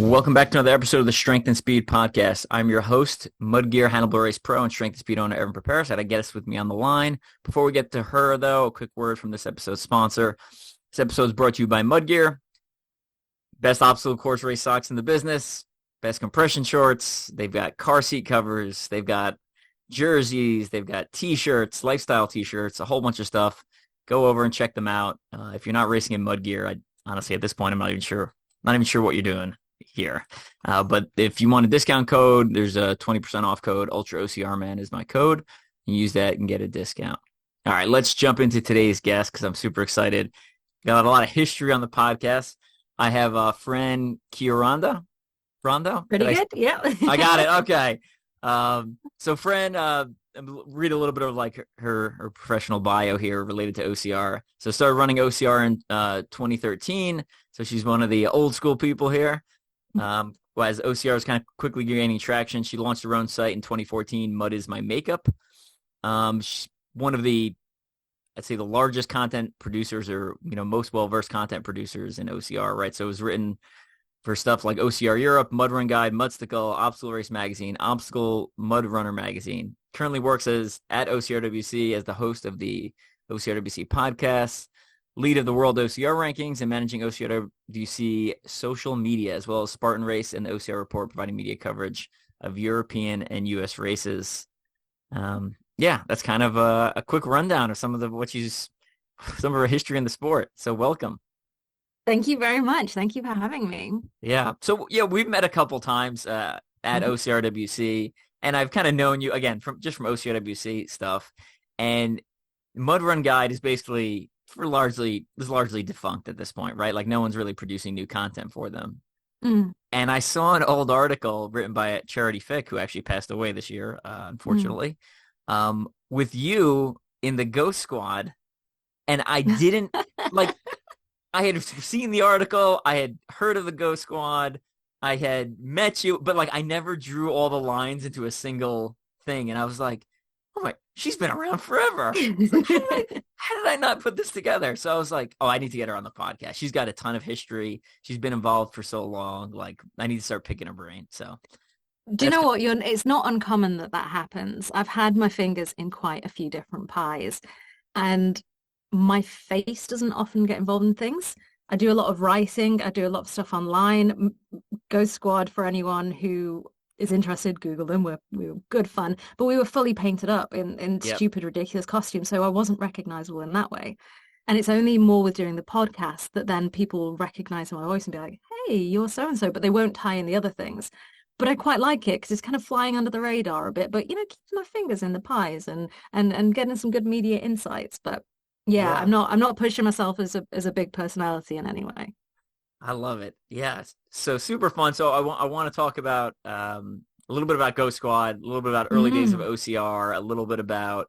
Welcome back to another episode of the Strength and Speed Podcast. I'm your host, Mud Gear Handlebar Race Pro and Strength and Speed owner Evan Prepares. I had to get us with me on the line. Before we get to her, though, a quick word from this episode's sponsor. This episode is brought to you by Mud Gear. Best obstacle course race socks in the business. Best compression shorts. They've got car seat covers. They've got jerseys. They've got T-shirts, lifestyle T-shirts, a whole bunch of stuff. Go over and check them out. If you're not racing in Mud Gear, honestly, at this point, I'm not even sure what you're doing here. But if you want a discount code, there's a 20% off code. Ultra-OCR man is my code. You use that and get a discount. All right, let's jump into today's guest because I'm super excited. Got a lot of history on the podcast. I have Fran Chiorando. Pretty good, yeah. I got it. Okay. So Fran, read a little bit of like her professional bio here related to OCR. So started running OCR in 2013. So she's one of the old school people here. As OCR is kind of quickly gaining traction, she launched her own site in 2014, Mud Is My Makeup. She's one of the, I'd say, the largest content producers or, most well-versed content producers in OCR, right? So it was written for stuff like OCR Europe, Mud Run Guide, Mudstickle, Obstacle Race Magazine, Obstacle Mud Runner Magazine. Currently works at OCRWC as the host of the OCRWC podcast, lead of the World OCR Rankings, and managing OCRWC social media, as well as Spartan Race and the OCR Report, providing media coverage of European and U.S. races. That's kind of a quick rundown of some of her history in the sport. So welcome. Thank you very much. Thank you for having me. Yeah. So we've met a couple times at OCRWC, and I've kind of known you again from OCRWC stuff. And Mud Run Guide is basically largely defunct at this point, right? Like no one's really producing new content for them. And I saw an old article written by Charity Fick, who actually passed away this year, unfortunately, with you in the Ghost Squad. And I didn't like. I had seen the article. I had heard of the Ghost Squad. I had met you, but like I never drew all the lines into a single thing. And I was like, oh my, she's been around forever. Like, how did I not put this together? So I was like, oh, I need to get her on the podcast. She's got a ton of history. She's been involved for so long. Like I need to start picking her brain. So do you know what? It's not uncommon that happens. I've had my fingers in quite a few different pies, and my face doesn't often get involved in things. I do a lot of writing. I do a lot of stuff online. Ghost Squad, for anyone who is interested, Google them. We were good fun, but we were fully painted up in stupid, ridiculous costumes. So I wasn't recognizable in that way. And it's only more with doing the podcast that then people recognize my voice and be like, hey, you're so-and-so, but they won't tie in the other things. But I quite like it because it's kind of flying under the radar a bit, but, keeping my fingers in the pies and getting some good media insights. But yeah, I'm not pushing myself as a big personality in any way. I love it. Yeah. So super fun. So I want to talk about a little bit about Ghost Squad, a little bit about early days of OCR, a little bit about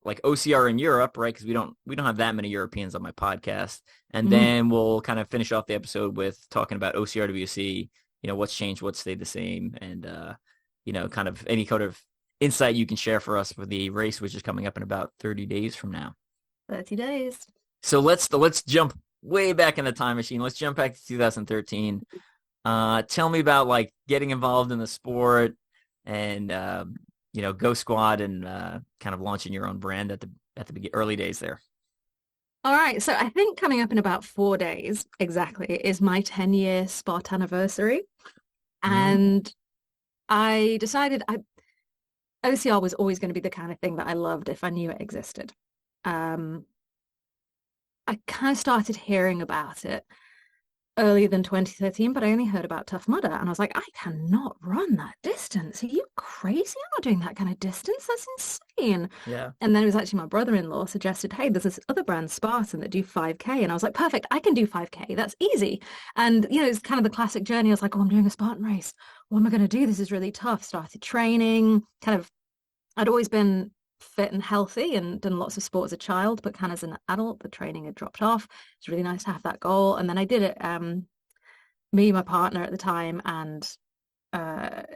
like OCR in Europe, right? Because we don't have that many Europeans on my podcast. And then we'll kind of finish off the episode with talking about OCRWC, what's changed, what's stayed the same, and kind of any kind of insight you can share for us for the race, which is coming up in about 30 days from now. 30 days. So let's jump way back in the time machine. Let's jump back to 2013. Tell me about like getting involved in the sport and Ghost Squad and kind of launching your own brand at the early days there. All right. So I think coming up in about 4 days exactly is my 10-year spot anniversary. And I decided OCR was always going to be the kind of thing that I loved if I knew it existed. I kind of started hearing about it earlier than 2013, but I only heard about Tough Mudder, and I was like, I cannot run that distance. Are you crazy? I'm not doing that kind of distance. That's insane. Yeah. And then it was actually my brother-in-law suggested, hey, there's this other brand, Spartan, that do 5K. And I was like, perfect, I can do 5K. That's easy. And, it's kind of the classic journey. I was like, oh, I'm doing a Spartan race. What am I going to do? This is really tough. Started training. I'd always been fit and healthy and done lots of sport as a child, but kind of as an adult, the training had dropped off. It's really nice to have that goal. And then I did it, me, my partner at the time, and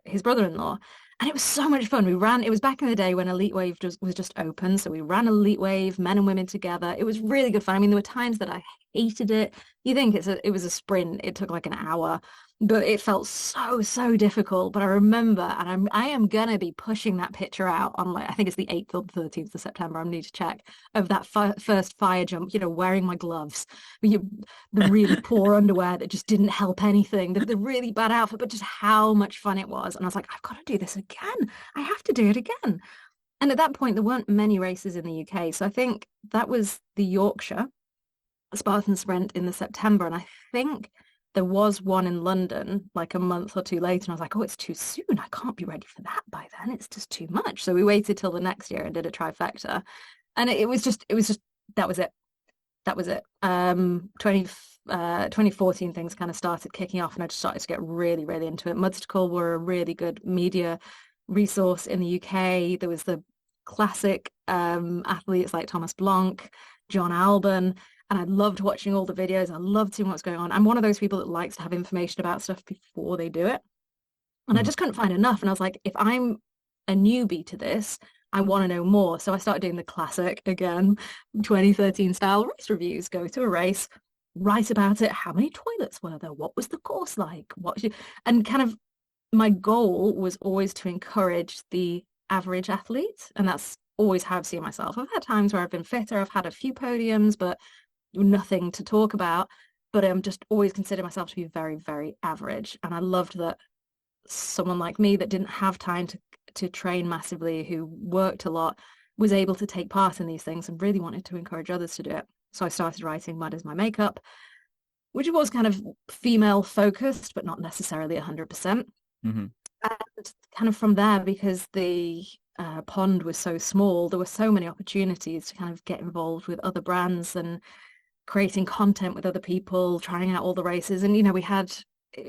his brother-in-law. And it was so much fun. It was back in the day when Elite Wave was just open. So we ran Elite Wave, men and women together. It was really good fun. I mean, there were times that I hated it. You think it was a sprint. It took like an hour. but it felt so difficult. But I remember, and I am gonna be pushing that picture out on like I think it's the 8th or the 13th of September. I need to check of that first fire jump. You know, wearing my gloves, the really poor underwear that just didn't help anything, the really bad outfit, but just how much fun it was. And I was like, I've got to do this again. I have to do it again. And at that point, there weren't many races in the UK, so I think that was the Yorkshire Spartan Sprint in the September, and I think there was one in London like a month or two later, and I was like, oh, it's too soon. I can't be ready for that by then. It's just too much. So we waited till the next year and did a trifecta. And it was just that was it. That was it. 2014 things kind of started kicking off and I just started to get really into it. Mudstacle were a really good media resource in the UK. There was the classic athletes like Thomas Blanc, John Alban. And I loved watching all the videos. I loved seeing what's going on. I'm one of those people that likes to have information about stuff before they do it. And I just couldn't find enough. And I was like, if I'm a newbie to this, I want to know more. So I started doing the classic, again, 2013 style race reviews. Go to a race, write about it. How many toilets were there? What was the course like? And kind of my goal was always to encourage the average athlete. And that's always how I've seen myself. I've had times where I've been fitter. I've had a few podiums, but nothing to talk about. But I'm just always consider myself to be very average. And I loved that someone like me that didn't have time to train massively, who worked a lot, was able to take part in these things and really wanted to encourage others to do it. So I started writing Mud Is My Makeup, which was kind of female focused, but not necessarily 100%. And kind of from there, because the pond was so small, there were so many opportunities to kind of get involved with other brands and creating content with other people, trying out all the races. And, you know, we had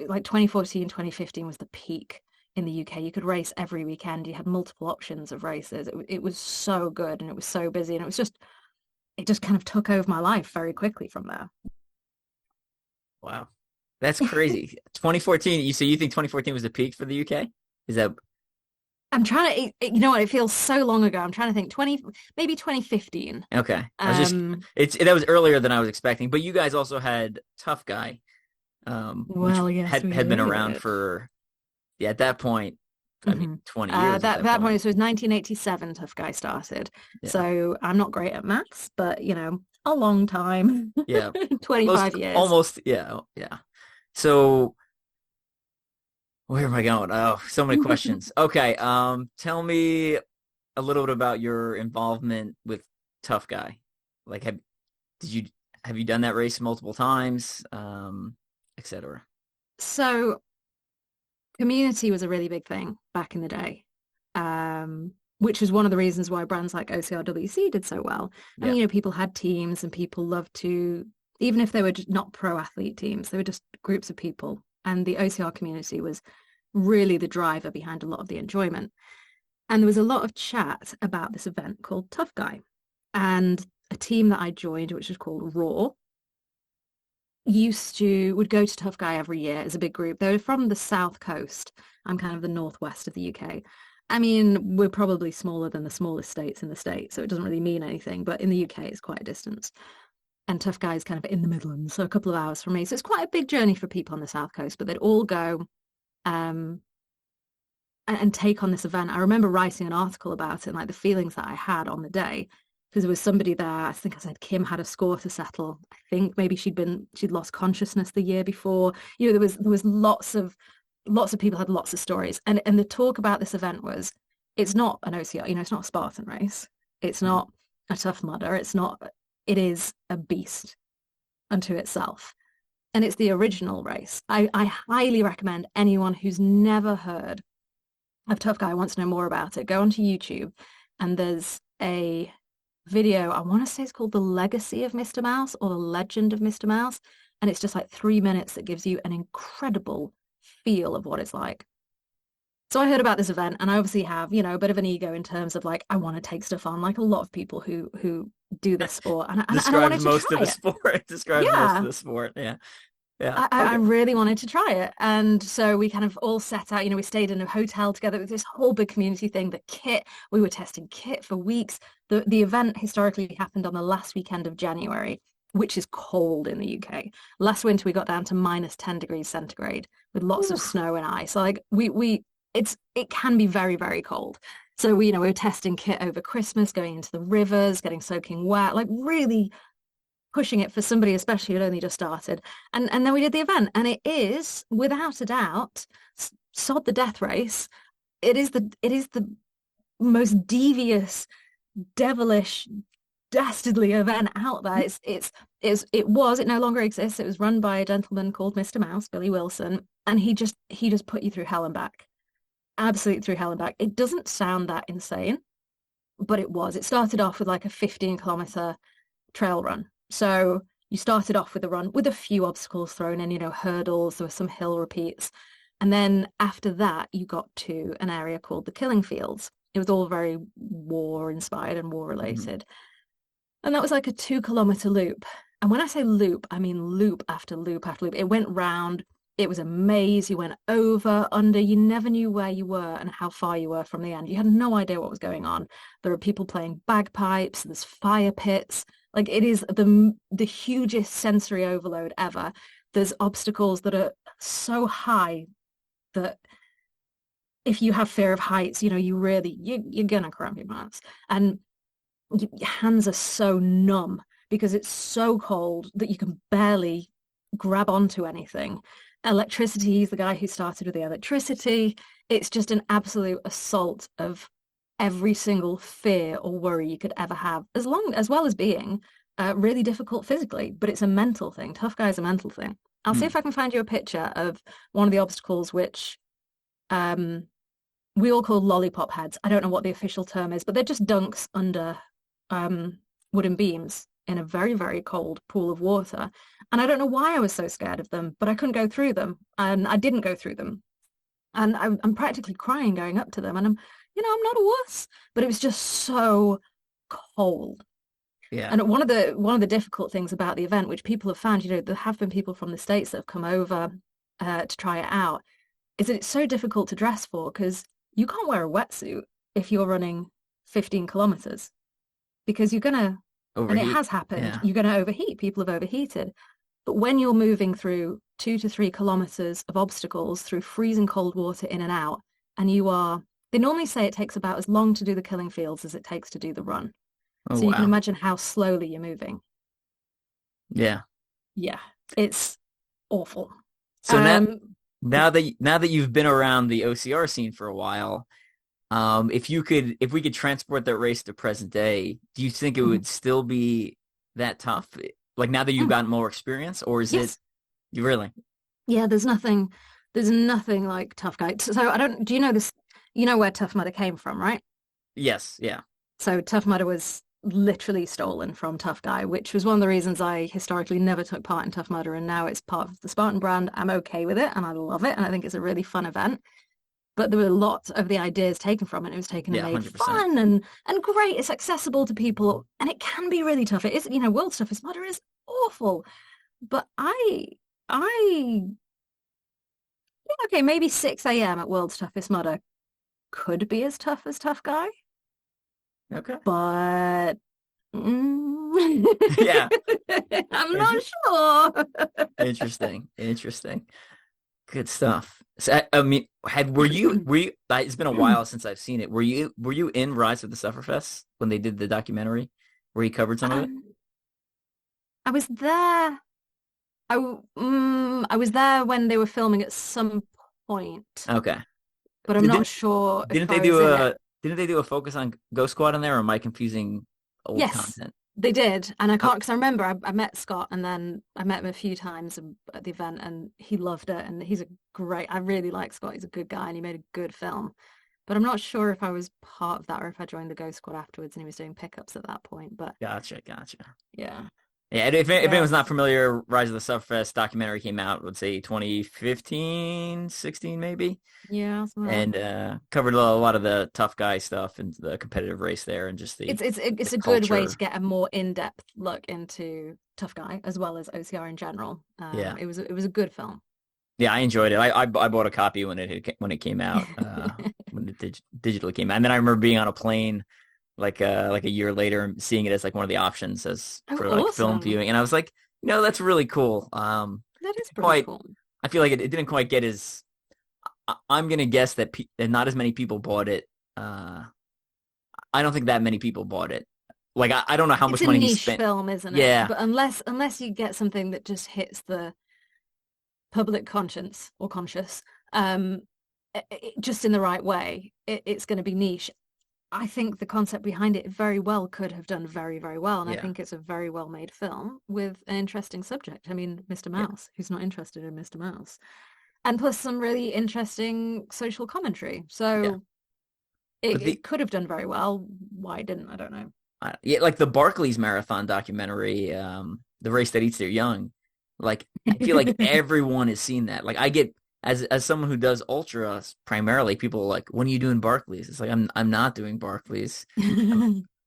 like 2014, 2015 was the peak in the UK. You could race every weekend. You had multiple options of races. It was so good and it was so busy. And it just kind of took over my life very quickly from there. Wow. That's crazy. 2014, you think 2014 was the peak for the UK? Is that I'm trying to, you know what, it feels so long ago. I'm trying to think maybe 2015. okay? That was earlier than I was expecting, but you guys also had Tough Guy, well, which yes, had been around for, at that point, I mean, 20 years. That point, so it was 1987 Tough Guy started. Yeah. So I'm not great at maths, but, you know, a long time. Yeah. 25 years. Almost, yeah. So where am I going? Oh, so many questions. Okay. Tell me a little bit about your involvement with Tough Guy. Like, have you done that race multiple times, etc.? So community was a really big thing back in the day, which is one of the reasons why brands like OCRWC did so well. And, you know, people had teams and people loved to, even if they were just not pro athlete teams, they were just groups of people. And the OCR community was really the driver behind a lot of the enjoyment. And there was a lot of chat about this event called Tough Guy. And a team that I joined, which was called Raw, would go to Tough Guy every year as a big group. They were from the South Coast. I'm kind of the northwest of the UK. I mean, we're probably smaller than the smallest states in the States, so it doesn't really mean anything. But in the UK, it's quite a distance. And Tough Guy is kind of in the Midlands, so a couple of hours from me. So it's quite a big journey for people on the South Coast, but they'd all go and take on this event. I remember writing an article about it and like the feelings that I had on the day, because there was somebody there. I think I said Kim had a score to settle. I think maybe she'd lost consciousness the year before. You know, there was lots of people had lots of stories. And the talk about this event was, it's not an OCR, you know, it's not a Spartan race. It's not a Tough Mudder. It is a beast unto itself. And it's the original race. I highly recommend anyone who's never heard of Tough Guy, wants to know more about it, go onto YouTube and there's a video, I want to say it's called The Legacy of Mr. Mouse or The Legend of Mr. Mouse. And it's just like 3 minutes that gives you an incredible feel of what it's like. So I heard about this event and I obviously have, you know, a bit of an ego in terms of like, I want to take stuff on, like a lot of people who do this sport. And I wanted to most try of the sport. Describe most of the sport. Yeah. Yeah. I really wanted to try it. And so we kind of all set out, you know, we stayed in a hotel together with this whole big community thing, the kit, we were testing kit for weeks. The event historically happened on the last weekend of January, which is cold in the UK. Last winter we got down to -10 degrees centigrade with lots of Oof. snow and ice. So like it can be very, very cold. So we were testing kit over Christmas, going into the rivers, getting soaking wet, like really pushing it for somebody, especially who'd only just started. And then we did the event, and it is, without a doubt, sod the death race. It is the most devious, devilish, dastardly event out there. It no longer exists. It was run by a gentleman called Mr. Mouse, Billy Wilson, and he just put you through hell and back. Absolutely through hell and back. It doesn't sound that insane, but it was. It started off with like a 15-kilometer trail run. So you started off with a run with a few obstacles thrown in, hurdles, there were some hill repeats. And then after that, you got to an area called the Killing Fields. It was all very war inspired and war related. And that was like a 2-kilometer loop. And when I say loop, I mean loop after loop after loop. It went round. It was a maze. You went over, under. You never knew where you were and how far you were from the end. You had no idea what was going on. There are people playing bagpipes. There's fire pits. Like, it is the hugest sensory overload ever. There's obstacles that are so high that if you have fear of heights, you're gonna cramp your pants. And your hands are so numb because it's so cold that you can barely grab onto anything. Electricity, he's the guy who started with the electricity. It's just an absolute assault of every single fear or worry you could ever have, as well as being really difficult physically. But it's a mental thing. Tough Guy is a mental thing. I'll see if I can find you a picture of one of the obstacles, which we all call lollipop heads. I don't know what the official term is, but they're just dunks under wooden beams in a very, very cold pool of water. And I don't know why I was so scared of them, but I couldn't go through them. And I didn't go through them. And I'm practically crying going up to them. And I'm not a wuss, but it was just so cold. Yeah. And one of the difficult things about the event, which people have found, there have been people from the States that have come over to try it out, is that it's so difficult to dress for because you can't wear a wetsuit if you're running 15 kilometers because you're gonna, Overheat. and it has happened, Yeah. you're gonna overheat. People have overheated. But when you're moving through 2 to 3 kilometers of obstacles through freezing cold water in and out, and they normally say it takes about as long to do the Killing Fields as it takes to do the run. Oh, So you wow. can imagine how slowly you're moving. Yeah. Yeah, it's awful. So now that you've been around the OCR scene for a while, if we could transport that race to present day, do you think it would still be that tough? Like now that you've gotten more experience, or is it you really? Yeah, there's nothing like Tough Guy. So do you know this? You know where Tough Mudder came from, right? Yes, yeah. So Tough Mudder was literally stolen from Tough Guy, which was one of the reasons I historically never took part in Tough Mudder, and now it's part of the Spartan brand. I'm okay with it and I love it, and I think it's a really fun event. But there were lots of the ideas taken from it. It was taken and made 100%. fun and great. It's accessible to people, and it can be really tough. It is, World's Toughest Mudder is awful. But okay, maybe 6 a.m. at World's Toughest Mudder could be as tough as Tough Guy. Okay. But Yeah. I'm not sure. Interesting. Good stuff. So, I mean, were you? It's been a while since I've seen it. Were you in Rise of the Sufferfest when they did the documentary where he covered some of it? I was there. I was there when they were filming at some point. Okay. But I'm not sure. Didn't they do a focus on Ghost Squad in there, or am I confusing old content? They did, and I can't because I remember I met Scott, and then I met him a few times at the event, and he loved it, and I really like Scott. He's a good guy, and he made a good film. But I'm not sure if I was part of that or if I joined the Ghost Squad afterwards, and he was doing pickups at that point. But Gotcha. Yeah. Yeah, if anyone's not familiar, Rise of the Sufferfest documentary came out, let's say 2015, 16 maybe. Yeah. And covered a lot of the tough guy stuff and the competitive race there, and just it's a good way to get a more in-depth look into Tough Guy as well as OCR in general. It was a good film. Yeah, I enjoyed it. I bought a copy when it came out, when it digitally came out. And then I remember being on a plane like a year later and seeing it as like one of the options as Oh, for like film awesome. viewing. And I was like, that's really cool. That It is didn't pretty quite, cool. I feel like it didn't quite get as, I'm gonna guess that, that not as many people bought it. I don't think that many people bought it. Like I don't know how It's much a money he niche spent. film, isn't it? Yeah, But unless you get something that just hits the public conscience or conscious, um, just in the right way, it's going to be niche. I think the concept behind it very well could have done very, very well. And I yeah, think it's a very well made film with an interesting subject. I mean, Mr. yeah, Mouse, who's not interested in Mr. Mouse? And plus some really interesting social commentary. yeah. So But it could have done very well. Why didn't I don't know. yeah, like the Barclays Marathon documentary, the race that eats their young. Like I feel like everyone has seen that. Like I get as someone who does ultra primarily, people are like, when are you doing Barclays? It's like I'm not doing Barclays.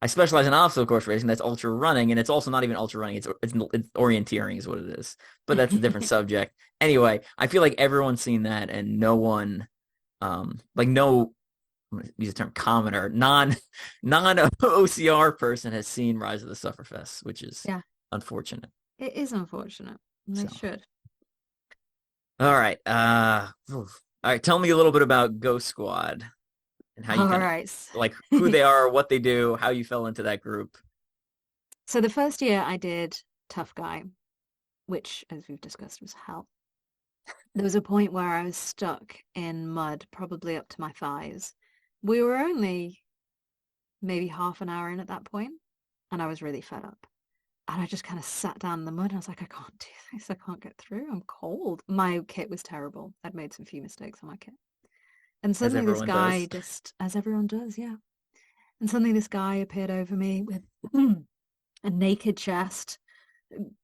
I specialize in obstacle course racing. That's ultra running, and it's also not even ultra running. It's orienteering is what it is. But that's a different subject. Anyway, I feel like everyone's seen that, and no one, like no, I'm gonna use the term commoner, non OCR person has seen Rise of the Sufferfest, which is Yeah, unfortunate. it is unfortunate. They So, should. all right, oof. All right. Tell me a little bit about Ghost Squad and how you All kind of right. like who they are, what they do, how you fell into that group. So the first year I did Tough Guy, which, as we've discussed, was hell. There was a point where I was stuck in mud, probably up to my thighs. We were only maybe half an hour in at that point, and I was really fed up. And I just kind of sat down in the mud and I was like, I can't do this. I can't get through. I'm cold. My kit was terrible. I'd made some few mistakes on my kit. And As suddenly this everyone guy does. just, as everyone does, yeah. And suddenly this guy appeared over me with a naked chest,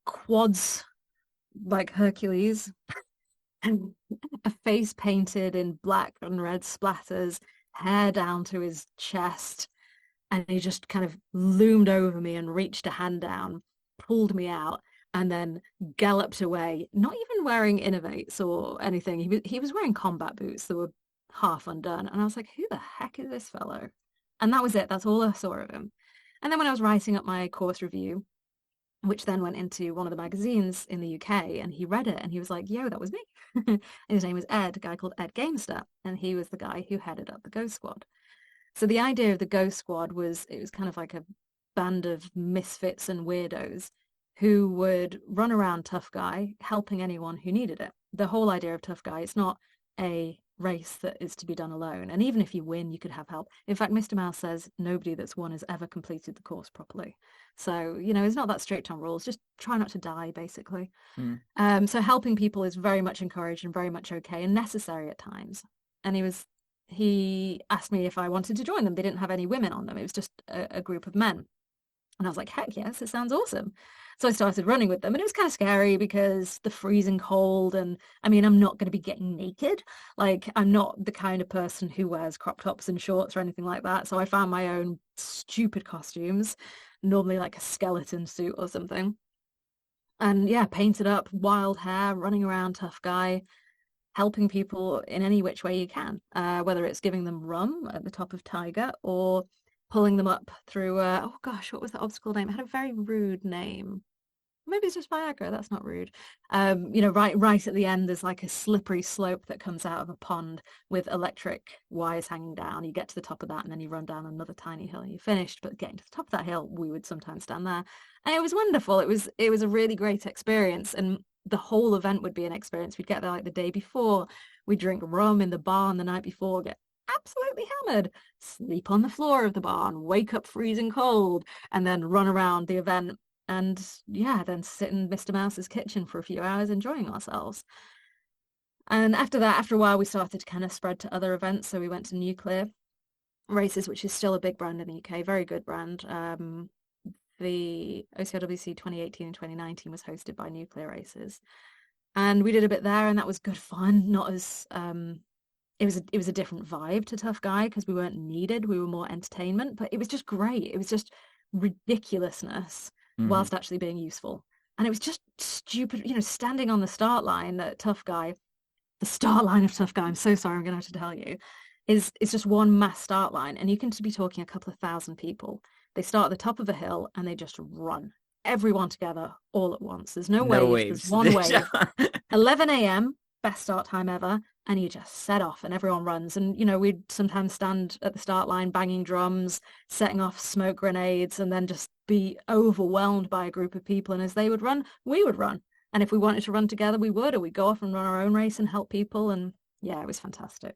quads like Hercules, and a face painted in black and red splatters, hair down to his chest. And he just kind of loomed over me and reached a hand down, pulled me out, and then galloped away, not even wearing innovates or anything. He was wearing combat boots that were half undone. And I was like, who the heck is this fellow? And that was it. That's all I saw of him. And then when I was writing up my course review, which then went into one of the magazines in the UK, and he read it and he was like, yo, that was me. And his name was Ed, a guy called Ed Gamester, and he was the guy who headed up the Ghost Squad. So the idea of the Ghost Squad was it was kind of like a band of misfits and weirdos who would run around Tough Guy helping anyone who needed it. The whole idea of Tough Guy is not a race that is to be done alone. And even if you win, you could have help. In fact, Mr. Mouse says nobody that's won has ever completed the course properly. So, it's not that strict on rules. Just try not to die, basically. Hmm. So helping people is very much encouraged and very much okay and necessary at times. And he asked me if I wanted to join them. They didn't have any women on them. It was just a group of men. And I was like, heck yes, it sounds awesome. So I started running with them, and it was kind of scary because the freezing cold, and I mean, I'm not going to be getting naked. Like, I'm not the kind of person who wears crop tops and shorts or anything like that. So I found my own stupid costumes, normally like a skeleton suit or something. And yeah, painted up, wild hair, running around Tough Guy, helping people in any which way you can, whether it's giving them rum at the top of Tiger or pulling them up through, oh gosh, what was the obstacle name? It had a very rude name. Maybe it's just Viagra. That's not rude. Right at the end, there's like a slippery slope that comes out of a pond with electric wires hanging down. You get to the top of that, and then you run down another tiny hill, and you're finished. But getting to the top of that hill, we would sometimes stand there, and it was wonderful. It was a really great experience, and the whole event would be an experience. We'd get there like the day before. We'd drink rum in the barn the night before, get absolutely hammered, sleep on the floor of the barn, wake up freezing cold, and then run around the event and yeah, then sit in Mr. Mouse's kitchen for a few hours enjoying ourselves. And after that, after a while, we started to kind of spread to other events. So we went to Nuclear Races, which is still a big brand in the UK, very good brand. The OCRWC 2018 and 2019 was hosted by Nuclear Races. And we did a bit there, and that was good fun. Not as it was a different vibe to Tough Guy because we weren't needed. We were more entertainment, but it was just great. It was just ridiculousness Hmm. whilst actually being useful. And it was just stupid, standing on the start line at Tough Guy, the start line of Tough Guy. I'm so sorry, I'm gonna have to tell you. is it's just one mass start line, and you can be talking a couple of thousand people. They start at the top of a hill and they just run. Everyone together all at once. There's no No waves, there's waves. one wave. 11 a.m., best start time ever, and you just set off and everyone runs. And, we'd sometimes stand at the start line banging drums, setting off smoke grenades, and then just be overwhelmed by a group of people. And as they would run, we would run. And if we wanted to run together, we would, or we'd go off and run our own race and help people. And yeah, it was fantastic.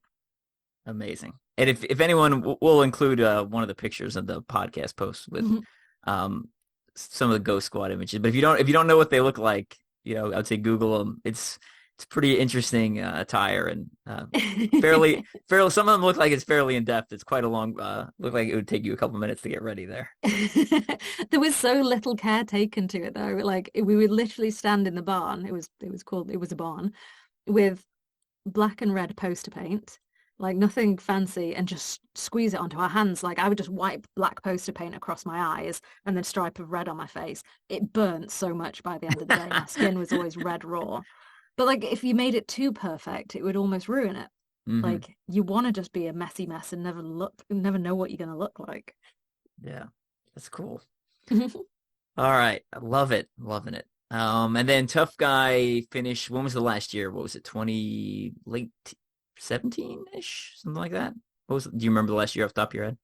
Amazing. And if anyone, we'll include one of the pictures of the podcast post with um, some of the Ghost Squad images. But if you don't know what they look like, I'd say Google them. It's pretty interesting attire, and fairly. Some of them look like it's fairly in depth. It's quite a long. Look like it would take you a couple minutes to get ready there. There was so little care taken to it though. Like we would literally stand in the barn. It was a barn with black and red poster paint, like nothing fancy, and just squeeze it onto our hands. Like I would just wipe black poster paint across my eyes and then stripe of red on my face. It burnt so much by the end of the day. My skin was always red raw. But like if you made it too perfect, it would almost ruin it. Mm-hmm. Like you want to just be a messy mess and never know what you're going to look like. Yeah, that's cool. All right. I love it. Loving it. And then Tough Guy finished, when was the last year? What was it? Late 17-ish, something like that. Do you remember the last year off the top of your head?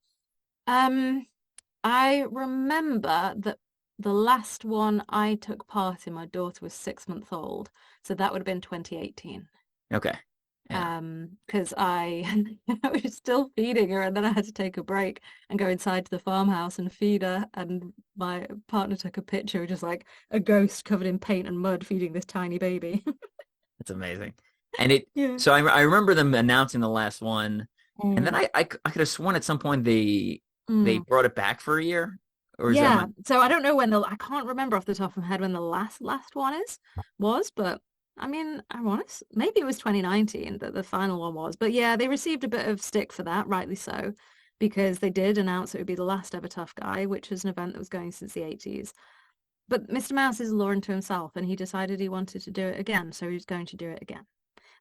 I remember that the last one I took part in, my daughter was 6 months old, so that would have been 2018. Okay. Yeah. Because I was still feeding her, and then I had to take a break and go inside to the farmhouse and feed her, and my partner took a picture, just like a ghost covered in paint and mud feeding this tiny baby. That's amazing. And so I remember them announcing the last one, and then I could have sworn at some point they brought it back for a year. Or is yeah. So I don't know I can't remember off the top of my head when the last one was, but I mean, maybe it was 2019 that the final one was. But yeah, they received a bit of stick for that, rightly so, because they did announce it would be the last ever Tough Guy, which was an event that was going since the 80s. But Mr. Mouse is a law unto himself, and he decided he wanted to do it again, so he's going to do it again.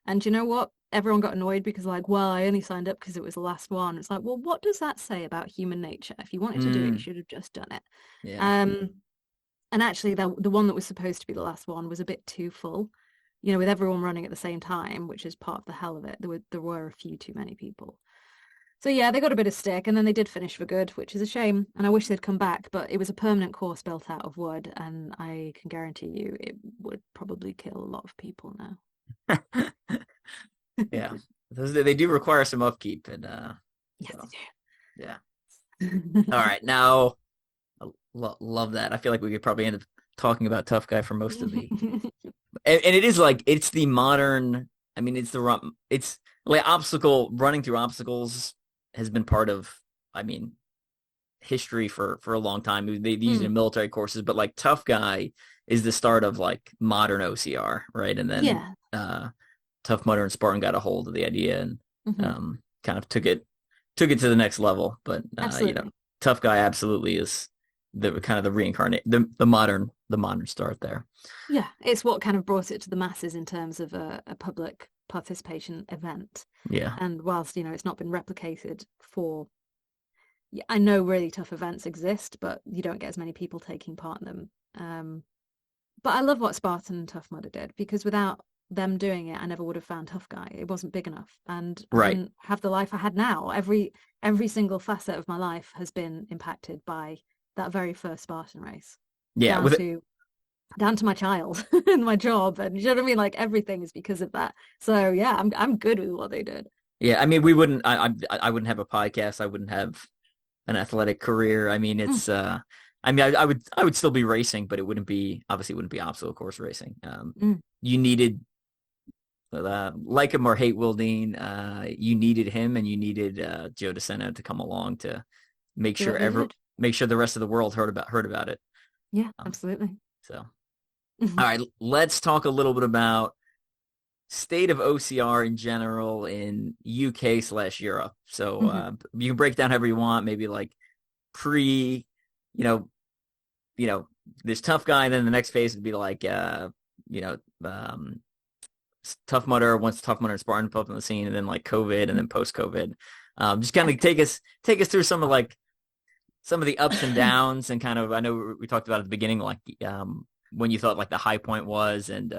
And you know what? Everyone got annoyed because I only signed up because it was the last one. It's like, well, what does that say about human nature? If you wanted to do it, you should have just done it. Yeah. And actually, the one that was supposed to be the last one was a bit too full. With everyone running at the same time, which is part of the hell of it. There were a few too many people. So yeah, they got a bit of stick, and then they did finish for good, which is a shame. And I wish they'd come back, but it was a permanent course built out of wood, and I can guarantee you it would probably kill a lot of people now. Yeah, they do require some upkeep, and yes, so, they do. Yeah. All right, now love that. I feel like we could probably end up talking about Tough Guy for most of the, and it is like it's the modern. I mean, it's like running through obstacles has been part of, I mean, history for a long time. They use it in military courses, but like Tough Guy is the start of like modern OCR, right? And then Tough Mudder and Spartan got a hold of the idea and kind of took it to the next level. But Tough Guy absolutely is the kind of the reincarnate, the modern start there. Yeah, it's what kind of brought it to the masses in terms of a public participation event. Yeah. And whilst, it's not been replicated I know really tough events exist, but you don't get as many people taking part in them. But I love what Spartan and Tough Mudder did, because without them doing it, I never would have found Tough Guy. It wasn't big enough, and I didn't have the life I had now. Every single facet of my life has been impacted by that very first Spartan race. Yeah, down to my child and my job, and you know what I mean. Like everything is because of that. So yeah, I'm good with what they did. Yeah, I mean, we wouldn't. I wouldn't have a podcast. I wouldn't have an athletic career. I mean, it's. I mean, I would still be racing, but it wouldn't be obstacle course racing. You needed, like him or hate Wildine, you needed him, and you needed Joe DeSena to come along to make sure the rest of the world heard about it. Yeah, absolutely. So, all right, let's talk a little bit about state of OCR in general in UK/Europe. So you can break down however you want, maybe like pre, this Tough Guy, and then the next phase would be like, Tough Mudder, once Tough Mudder and Spartan popped on the scene, and then like COVID, and then post COVID. Just kind of take us through some of the ups and downs, and kind of, I know we talked about at the beginning, like when you thought like the high point was, and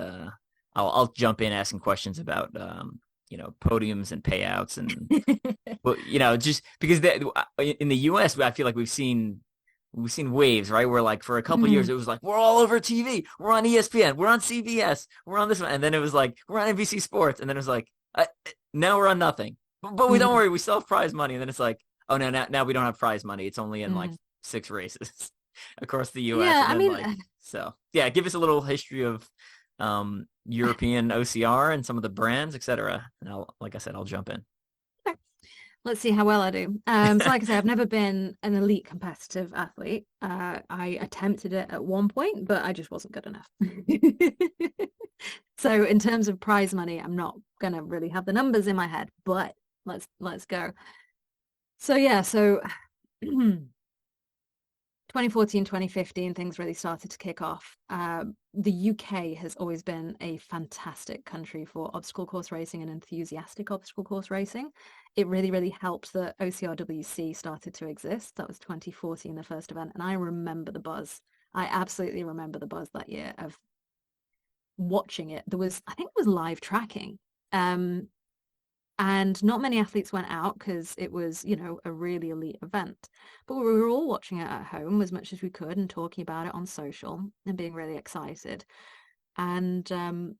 I'll jump in asking questions about podiums and payouts, and well, just because in the US, I feel like we've seen waves, right? Where like for a couple years Mhm. it was like we're all over TV, we're on ESPN, we're on CBS, we're on this one, and then it was like we're on NBC Sports, and then it was like now we're on nothing. But we don't Mhm. worry, we still have prize money, and then it's like, oh no, now we don't have prize money. It's only in like Mhm. 6 races across the US, Yeah, and I then mean, like so yeah, give us a little history of European OCR and some of the brands, etc. And like I said, I'll jump in. let's see how well I do. So like I say, I've never been an elite competitive athlete. I attempted it at one point, but I just wasn't good enough. So in terms of prize money, I'm not gonna really have the numbers in my head, but let's go. So yeah, so 2014, 2015, things really started to kick off. The UK has always been a fantastic country for obstacle course racing and enthusiastic obstacle course racing. It really, really helped that OCRWC started to exist. That was 2014, the first event. And I remember the buzz. I absolutely remember the buzz that year of watching it. I think it was live tracking. Um, and not many athletes went out because it was, a really elite event. But we were all watching it at home as much as we could and talking about it on social and being really excited. And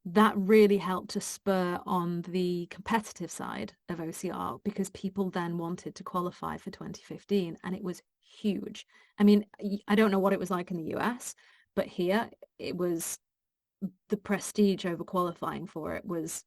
that really helped to spur on the competitive side of OCR because people then wanted to qualify for 2015, and it was huge. I mean, I don't know what it was like in the US, but here it was the prestige over qualifying for it was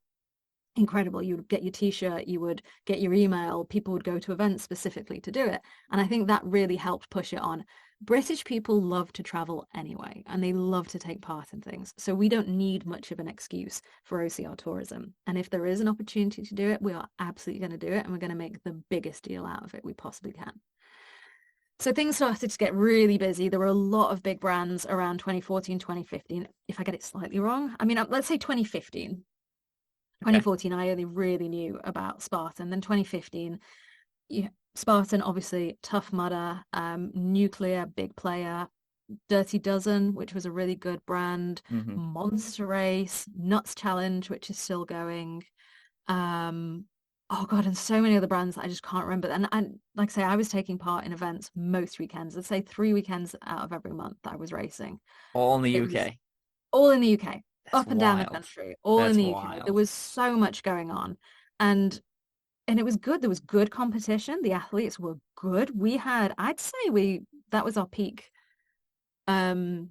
incredible. You would get your t-shirt, you would get your email, people would go to events specifically to do it. And I think that really helped push it on. British people love to travel anyway, and they love to take part in things. So we don't need much of an excuse for OCR tourism. And if there is an opportunity to do it, we are absolutely going to do it, and we're going to make the biggest deal out of it we possibly can. So things started to get really busy. There were a lot of big brands around 2014, 2015. If I get it slightly wrong, I mean, let's say 2015. Okay. 2014, I only really knew about Spartan. Then 2015, Spartan, obviously, Tough Mudder, Nuclear, big player, Dirty Dozen, which was a really good brand, Hmm. Monster Race, Nuts Challenge, which is still going. Um, oh God, and so many other brands that I just can't remember. And like I say, I was taking part in events most weekends. I'd say 3 weekends out of every month that I was racing. All in the It was UK. all in the UK, That's up and down the wild. country, all in That's the UK. There wild. was so much going on. And and it was good. There was good competition. The athletes were good. I'd say that was our um,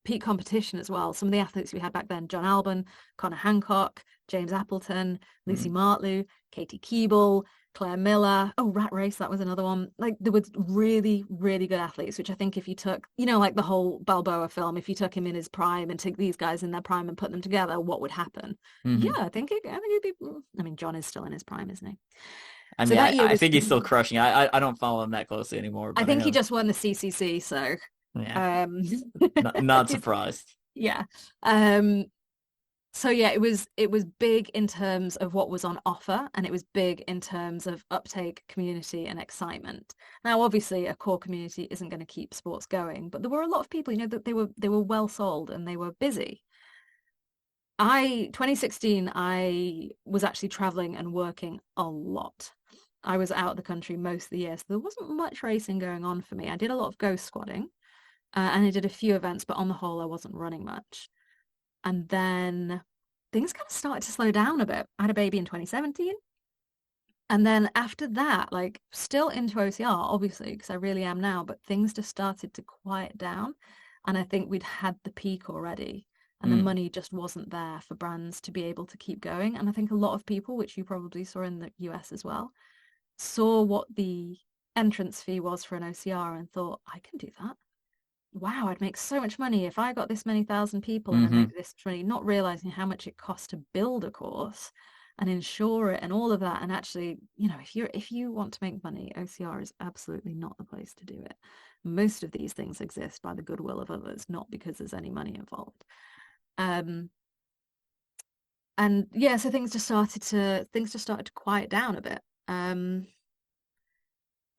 peak competition as well. Some of the athletes we had back then, John Alban, Connor Hancock, James Appleton, Lucy Mm. Martlew, Katie Keeble, Claire Miller. Oh, Rat Race, that was another one. Like there was really, really good athletes, which I think if you took, like the whole Balboa film, if you took him in his prime and took these guys in their prime and put them together, what would happen? Yeah, Hmm. I think it'd be, I mean, John is still in his prime, isn't he? I So mean, that I, year I was, think he's still crushing. I don't follow him that closely anymore, I but I think he know. just won the CCC, so Yeah, um not surprised. yeah. Um so yeah, it was big in terms of what was on offer, and it was big in terms of uptake, community, and excitement. Now, obviously, a core community isn't going to keep sports going, but there were a lot of people, that they were well sold and they were busy. 2016, I was actually traveling and working a lot. I was out of the country most of the year, so there wasn't much racing going on for me. I did a lot of ghost squadding, and I did a few events, but on the whole, I wasn't running much. And then things kind of started to slow down a bit. I had a baby in 2017. And then after that, like still into OCR, obviously, because I really am now, but things just started to quiet down. And I think we'd had the peak already, and the Mm. money just wasn't there for brands to be able to keep going. And I think a lot of people, which you probably saw in the US as well, saw what the entrance fee was for an OCR and thought, I can do that. Wow, I'd make so much money if I got this many thousand people and I Hmm. make this money, not realizing how much it costs to build a course and insure it and all of that. And actually, if you want to make money, OCR is absolutely not the place to do it. Most of these things exist by the goodwill of others, not because there's any money involved. Um, And yeah, so things just started to quiet down a bit.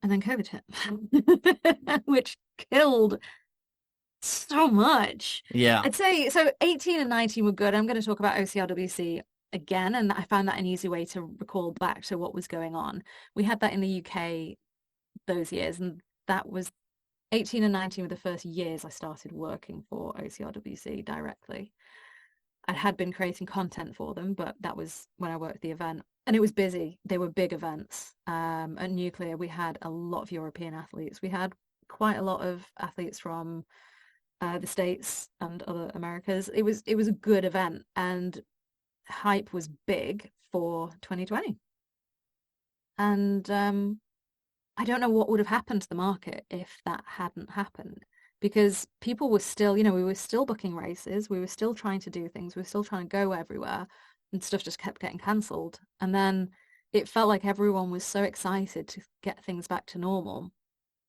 And then COVID hit, which killed so much. Yeah. I'd say so 18 and 19 were good. I'm going to talk about OCRWC again, and I found that an easy way to recall back to what was going on. We had that in the UK those years, and that was 18 and 19 were the first years I started working for OCRWC directly. I had been creating content for them, but that was when I worked the event. And it was busy. They were big events. At Nuclear, we had a lot of European athletes. We had quite a lot of athletes from the States and other Americas. It was a good event, and hype was big for 2020. And I don't know what would have happened to the market if that hadn't happened, because people were still, we were still booking races, we were still trying to do things, we were still trying to go everywhere, and stuff just kept getting cancelled. And then it felt like everyone was so excited to get things back to normal.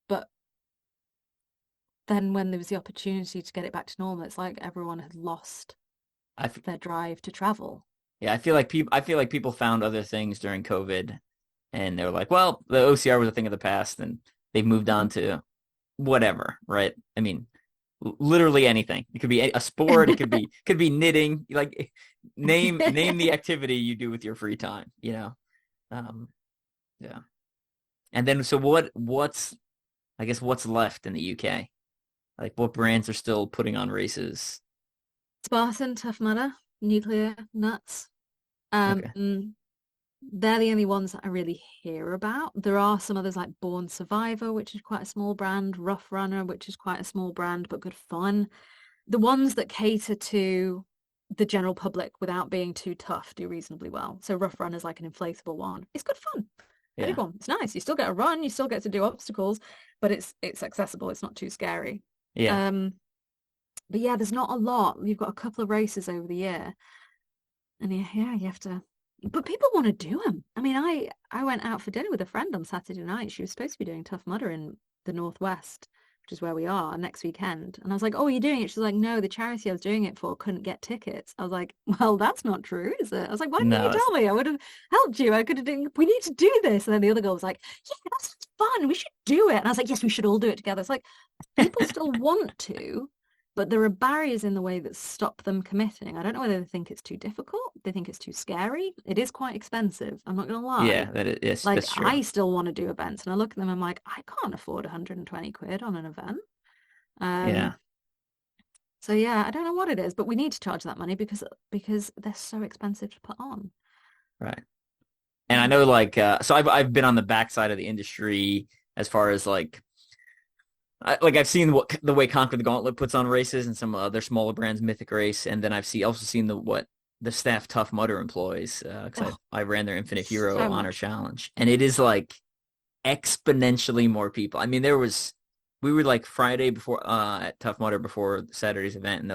But then when there was the opportunity to get it back to normal, it's like everyone had lost I f their drive to travel. yeah, I feel like people found other things during COVID and they were like, well, the OCR was a thing of the past and they've moved on to whatever, right? I mean, literally anything. It could be a sport, it could be knitting, like name the activity you do with your free time, you know. Um yeah. And then so what's I guess what's left in the UK? Like what brands are still putting on races? Spartan, Tough Mudder, Nuclear, Nuts. Okay. They're the only ones that I really hear about. There are some others like Born Survivor, which is quite a small brand, Rough Runner, which is quite a small brand, but good fun. The ones that cater to the general public without being too tough do reasonably well. So Rough Runner is like an inflatable one. It's good fun. Very Yeah. fun. It's nice. You still get a run, you still get to do obstacles, but it's accessible. It's not too scary. Yeah. Um, but yeah, there's not a lot. You've got a couple of races over the year. And yeah, you have to. But people want to do them. I mean, I went out for dinner with a friend on Saturday night. She was supposed to be doing Tough Mudder in the Northwest, which is where we are next weekend. And I was like, "Oh, are you doing it?" She's like, "No, the charity I was doing it for couldn't get tickets." I was like, "Well, that's not true, is it?" I was like, "Why didn't you No, tell me? I would have helped you. I could have done. We need to do this." And then the other girl was like, "Yeah, that's fun. We should do it." And I was like, "Yes, we should all do it together." It's like people still want to, but there are barriers in the way that stop them committing. I don't know whether they think it's too difficult, they think it's too scary. It is quite expensive, I'm not gonna lie. yeah, that is yes, Like that's true. I still want to do events and I look at them, I'm like, I can't afford 120 quid on an event. Yeah, Um, so yeah, I don't know what it is, but we need to charge that money because they're so expensive to put on. right. And I know like so I've been on the backside of the industry as far as like I've seen what the way Conquer the Gauntlet puts on races and some other smaller brands, Mythic Race, and then also seen what the staff Tough Mudder employs because Oh, I ran their Infinite Hero so Honor much. Challenge, and it is like exponentially more people. I mean, we were like Friday before at Tough Mudder before Saturday's event, and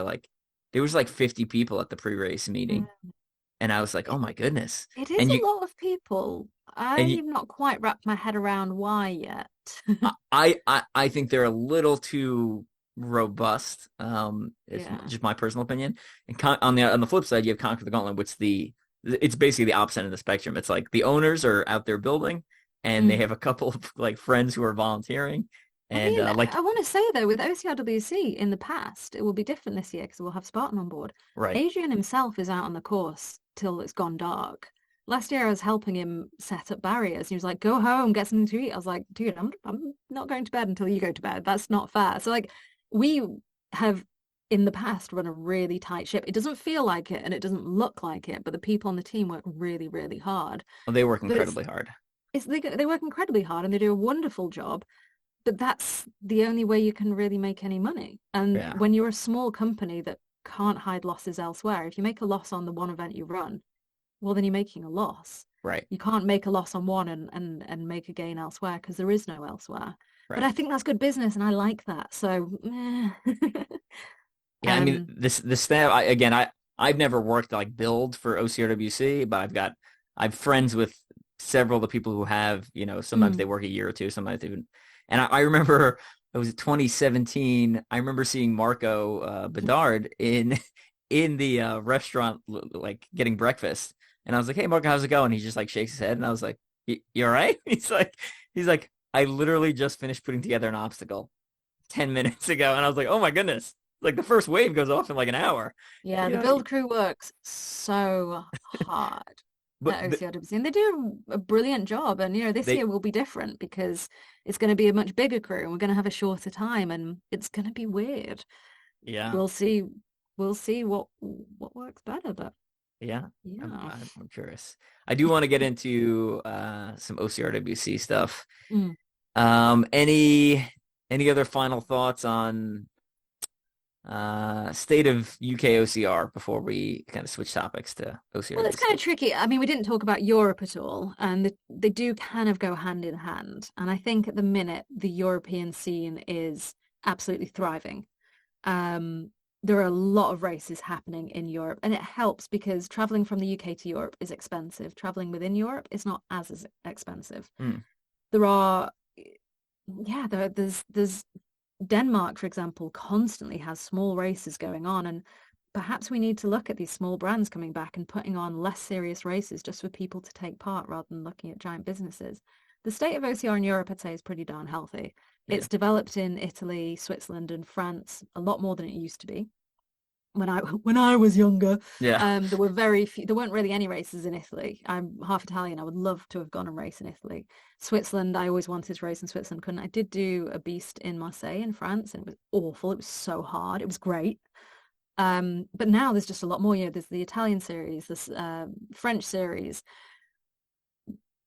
there was like 50 people at the pre-race meeting, Yeah. and I was like, oh my goodness, It is and a lot of people. and you I've not quite wrapped my head around why yet. I think they're a little too robust. It's Yeah. just my personal opinion. And on the flip side, you have Conquer the Gauntlet, which it's basically the opposite end of the spectrum. It's like the owners are out there building, and they Mm. have a couple of like friends who are volunteering, I and mean, like I want to say though, with OCRWC in the past, it will be different this year because we'll have Spartan on board. right, Adrian himself is out on the course till it's gone dark. Last year, I was helping him set up barriers. And he was like, "Go home, get something to eat." I was like, "Dude, I'm not going to bed until you go to bed. That's not fair." So like, we have in the past run a really tight ship. It doesn't feel like it and it doesn't look like it, but the people on the team work really, really hard. well, they work But it's incredibly hard. it's they work incredibly hard and they do a wonderful job. But that's the only way you can really make any money. And Yeah, when you're a small company that can't hide losses elsewhere, if you make a loss on the one event you run, well, then you're making a loss. right, You can't make a loss on one and make a gain elsewhere because there is no elsewhere. But right. I think that's good business and I like that. So, Yeah, I mean um, the staff. I've never worked like build for OCRWC, but I've friends with several of the people who have. Sometimes they mm, work a year or two, sometimes they even. And I remember it was 2017. I remember seeing Marco Bedard in in the restaurant, like getting breakfast, and I was like, "Hey, Mark, how's it going?" He just like shakes his head, and I was like, You all right?" He's like, "I literally just finished putting together an obstacle 10 minutes ago," and I was like, "Oh my goodness!" Like the first wave goes off in like an hour. Yeah, You the know, build crew works so hard but at OCRWC, and they do a brilliant job. And this they, year will be different because it's going to be a much bigger crew, and we're going to have a shorter time, and it's going to be weird. yeah, We'll see. We'll see what works better, but yeah. yeah. I'm curious. I do want to get into some OCRWC stuff. Mm. Any other final thoughts on state of UK OCR before we kind of switch topics to Well, it's kind OCRWC? of tricky. I mean, we didn't talk about Europe at all, and they do kind of go hand in hand. And I think at the minute, the European scene is absolutely thriving. There are a lot of races happening in Europe, and it helps because traveling from the UK to Europe is expensive. Traveling within Europe is not as expensive. Hmm. There are, yeah, there's Denmark, for example, constantly has small races going on, and perhaps we need to look at these small brands coming back and putting on less serious races just for people to take part rather than looking at giant businesses. The state of OCR in Europe, I'd say, is pretty darn healthy. Yeah. It's developed in Italy, Switzerland, and France a lot more than it used to be. When I was younger, Yeah. there were very few, there weren't really any races in Italy. I'm half Italian. I would love to have gone and race in Italy. Switzerland, I always wanted to race in Switzerland, couldn't. I did do a beast in Marseille in France, and it was awful. It was so hard. It was great. But now there's just a lot more. There's the Italian series, this French series,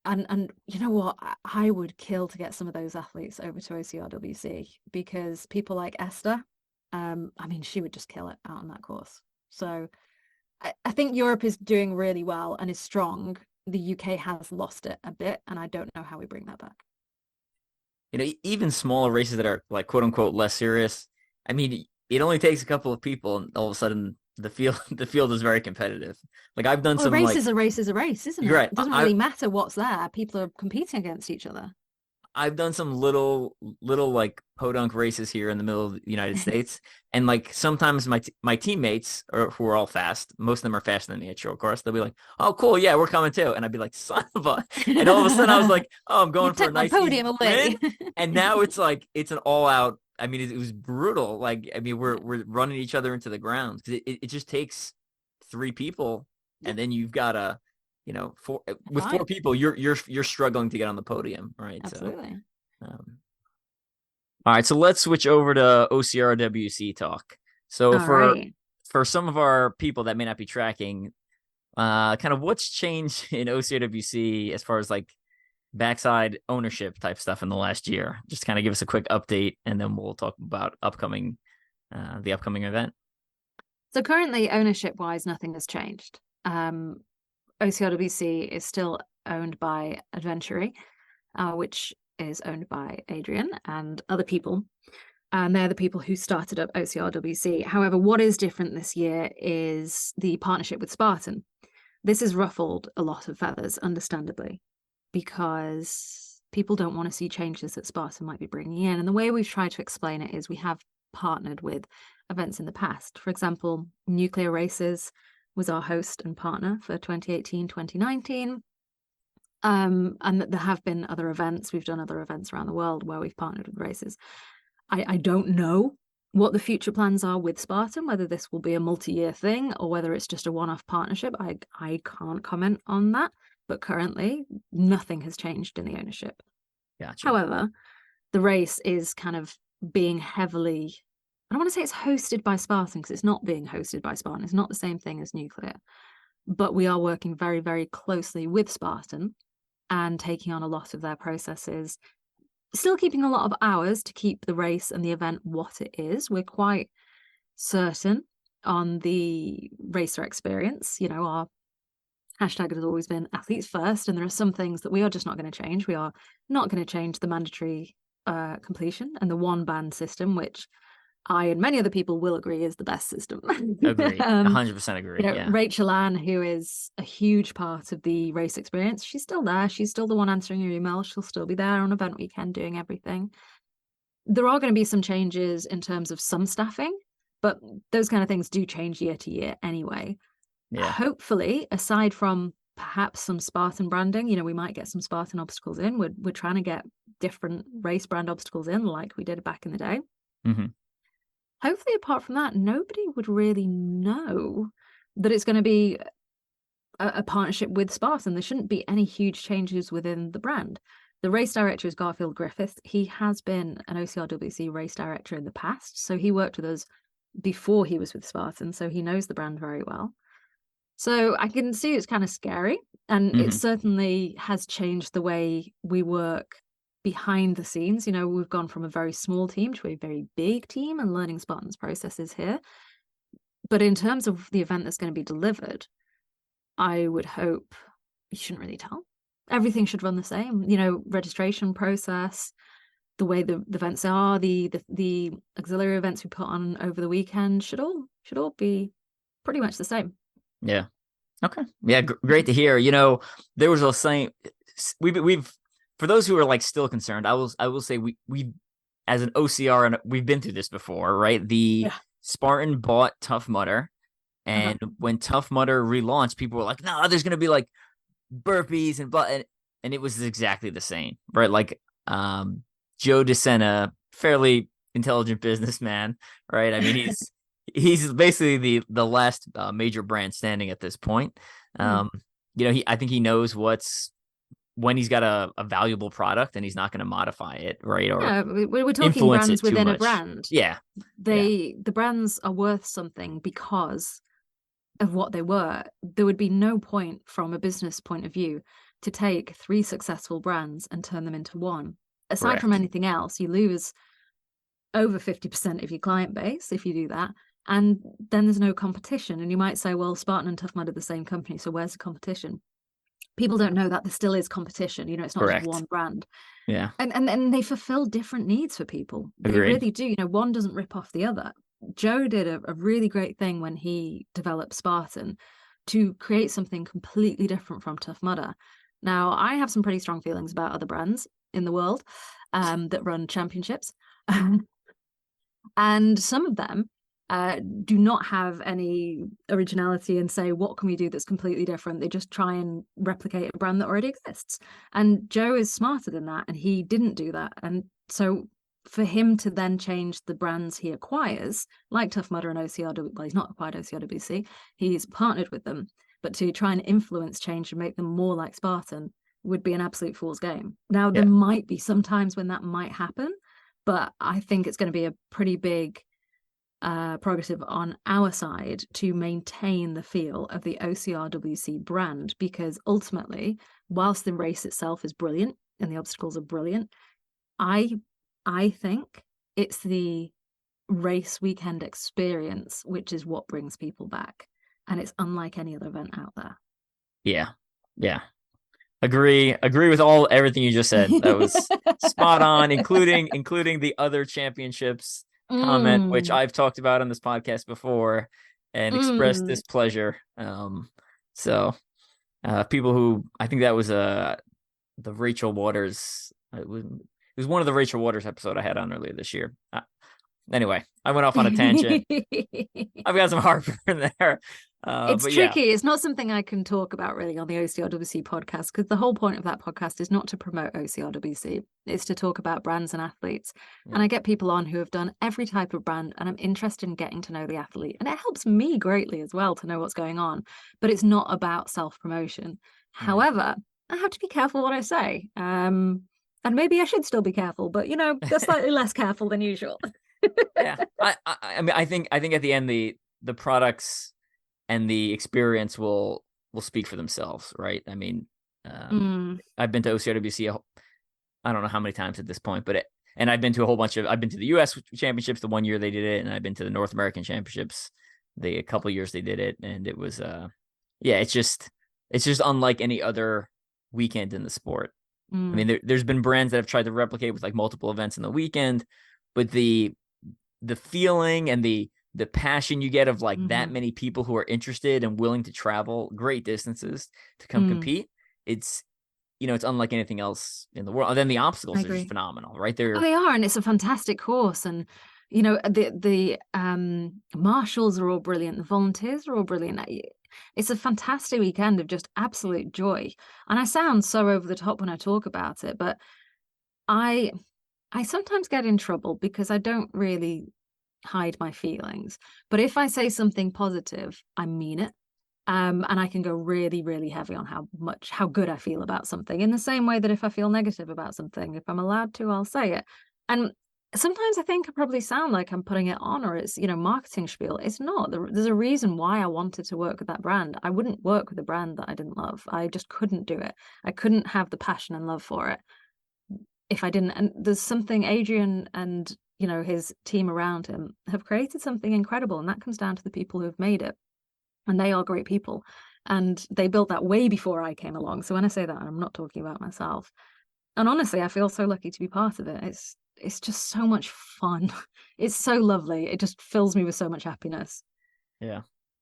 and you know what? I would kill to get some of those athletes over to OCRWC because people like Esther, I mean, she would just kill it out on that course. So I think Europe is doing really well and is strong. The UK has lost it a bit, and I don't know how we bring that back. Even smaller races that are like quote unquote less serious. I mean, it only takes a couple of people, and all of a sudden the field is very competitive. Like I've done Well, a some race like is a race is a race, isn't you're it? right. It doesn't really matter what's there. People are competing against each other. I've done some little like podunk races here in the middle of the United States, and like sometimes my teammates who are all fast, most of them are faster than me at short course. They'll be like, "Oh, cool, yeah, we're coming too," and I'd be like, "Son of a!" And all of a sudden, I was like, "Oh, I'm You going for a took my nice easy podium away. win," and now it's like it's an all out. I mean, it was brutal. Like, I mean, we're running each other into the ground because it just takes three people, and then you've got to four with four Fine. people, you're struggling to get on the podium, right? So, Absolutely. all right, so let's switch over to OCRWC talk. So All right. for some of our people that may not be tracking, kind of what's changed in OCRWC as far as like backside ownership type stuff in the last year? Just kind of give us a quick update, and then we'll talk about the upcoming event. So currently, ownership-wise, nothing has changed. OCRWC is still owned by Adventury, which is owned by Adrian and other people. And they're the people who started up OCRWC. However, what is different this year is the partnership with Spartan. This has ruffled a lot of feathers, understandably, because people don't want to see changes that Spartan might be bringing in. And the way we've tried to explain it is we have partnered with events in the past. For example, Nuclear Races was our host and partner for 2018, 2019. And there have been other events. We've done other events around the world where we've partnered with races. I don't know what the future plans are with Spartan, whether this will be a multi-year thing or whether it's just a one-off partnership. I can't comment on that. But currently, nothing has changed in the ownership. Gotcha. However, the race is kind of being heavily, I don't want to say it's hosted by Spartan because it's not being hosted by Spartan. It's not the same thing as Nuclear. But we are working very, very closely with Spartan and taking on a lot of their processes, still keeping a lot of hours to keep the race and the event what it is. We're quite certain on the racer experience. Our hashtag has always been athletes first, and there are some things that we are just not going to change. We are not going to change the mandatory completion and the one band system, which I and many other people will agree is the best system. Agree. 100% agree. Yeah. Rachel Ann, who is a huge part of the race experience, she's still there. She's still the one answering your email. She'll still be there on event weekend doing everything. There are going to be some changes in terms of some staffing, But those kind of things do change year to year anyway. Yeah. Hopefully, aside from perhaps some Spartan branding, we might get some Spartan obstacles in. We're trying to get different race brand obstacles in, like we did back in the day. Mm-hmm. Hopefully, apart from that, nobody would really know that it's going to be a partnership with Spartan. There shouldn't be any huge changes within the brand. The race director is Garfield Griffith. He has been an OCRWC race director in the past, so he worked with us before he was with Spartan, so he knows the brand very well. So I can see it's kind of scary, and it certainly has changed the way we work behind the scenes. We've gone from a very small team to a very big team and learning Spartan's processes here. But in terms of the event that's going to be delivered, I would hope you shouldn't really tell. Everything should run the same, registration process, the way the events are, the auxiliary events we put on over the weekend should all be pretty much the same. Yeah. Okay. Yeah. Great to hear. There was a saying we've for those who are like still concerned, I will say we as an OCR, and we've been through this before, right? The Spartan bought Tough Mudder, and when Tough Mudder relaunched, people were like, "No, there's gonna be like burpees and it was exactly the same, right? Like Joe DeSena, fairly intelligent businessman, right? I mean, he's basically the last major brand standing at this point. I think he knows when he's got a valuable product and he's not going to modify it, right? Or we're talking brands within a brand. Yeah. The brands are worth something because of what they were. There would be no point from a business point of view to take 3 successful brands and turn them into one. Aside from anything else, you lose over 50% of your client base if you do that. And then there's no competition. And you might say, well, Spartan and Tough Mud are the same company, so where's the competition? People don't know that there still is competition. It's not just one brand. Yeah. And they fulfill different needs for people. They Agreed. really do. One doesn't rip off the other. Joe did a really great thing when he developed Spartan to create something completely different from Tough Mudder. Now, I have some pretty strong feelings about other brands in the world that run championships. And some of them do not have any originality and say, what can we do that's completely different? They just try and replicate a brand that already exists. And Joe is smarter than that, and he didn't do that. And so for him to then change the brands he acquires, like Tough Mudder and OCRW, well, he's not acquired OCRWC, he's partnered with them, but to try and influence change and make them more like Spartan would be an absolute fool's game. Now, there might be some times when that might happen, but I think it's going to be a pretty big prerogative on our side to maintain the feel of the OCRWC brand, because ultimately, whilst the race itself is brilliant and the obstacles are brilliant, I think it's the race weekend experience which is what brings people back, and it's unlike any other event out there. Yeah. Agree with everything you just said. That was spot on, including the other championships comment, which I've talked about on this podcast before and expressed displeasure. So people who, I think that was the Rachel Waters, it was one of the Rachel Waters episode I had on earlier this year. Anyway, I went off on a tangent. I've got some heartburn there. It's tricky. Yeah. It's not something I can talk about really on the OCRWC podcast, because the whole point of that podcast is not to promote OCRWC. It's to talk about brands and athletes. Yeah. And I get people on who have done every type of brand, and I'm interested in getting to know the athlete. And it helps me greatly as well to know what's going on. But it's not about self-promotion. However, I have to be careful what I say. And maybe I should still be careful, but they're slightly less careful than usual. Yeah. I mean, I think at the end the products and the experience will speak for themselves, right? I mean, I've been to OCRWC, I don't know how many times at this point, and I've been to I've been to the U.S. championships the one year they did it, and I've been to the North American championships a couple years they did it, and it was it's just unlike any other weekend in the sport. I mean, there's been brands that have tried to replicate with like multiple events in the weekend, but the feeling and the passion you get of like that many people who are interested and willing to travel great distances to come compete, it's unlike anything else in the world. And then the obstacles are just phenomenal, right? They are, and it's a fantastic course. And You know, the marshals are all brilliant. The volunteers are all brilliant. It's a fantastic weekend of just absolute joy. And I sound so over the top when I talk about it, but I I sometimes get in trouble because I don't really hide my feelings. But if I say something positive, I mean it. And I can go really, really heavy on how good I feel about something. In the same way that if I feel negative about something, if I'm allowed to, I'll say it. And sometimes I think I probably sound like I'm putting it on or it's, marketing spiel. It's not. There's a reason why I wanted to work with that brand. I wouldn't work with a brand that I didn't love. I just couldn't do it. I couldn't have the passion and love for it if I didn't. And there's something Adrian and, his team around him have created something incredible. And that comes down to the people who have made it. And they are great people. And they built that way before I came along. So when I say that, I'm not talking about myself. And honestly, I feel so lucky to be part of it. It's just so much fun. It's so lovely. It just fills me with so much happiness. Yeah.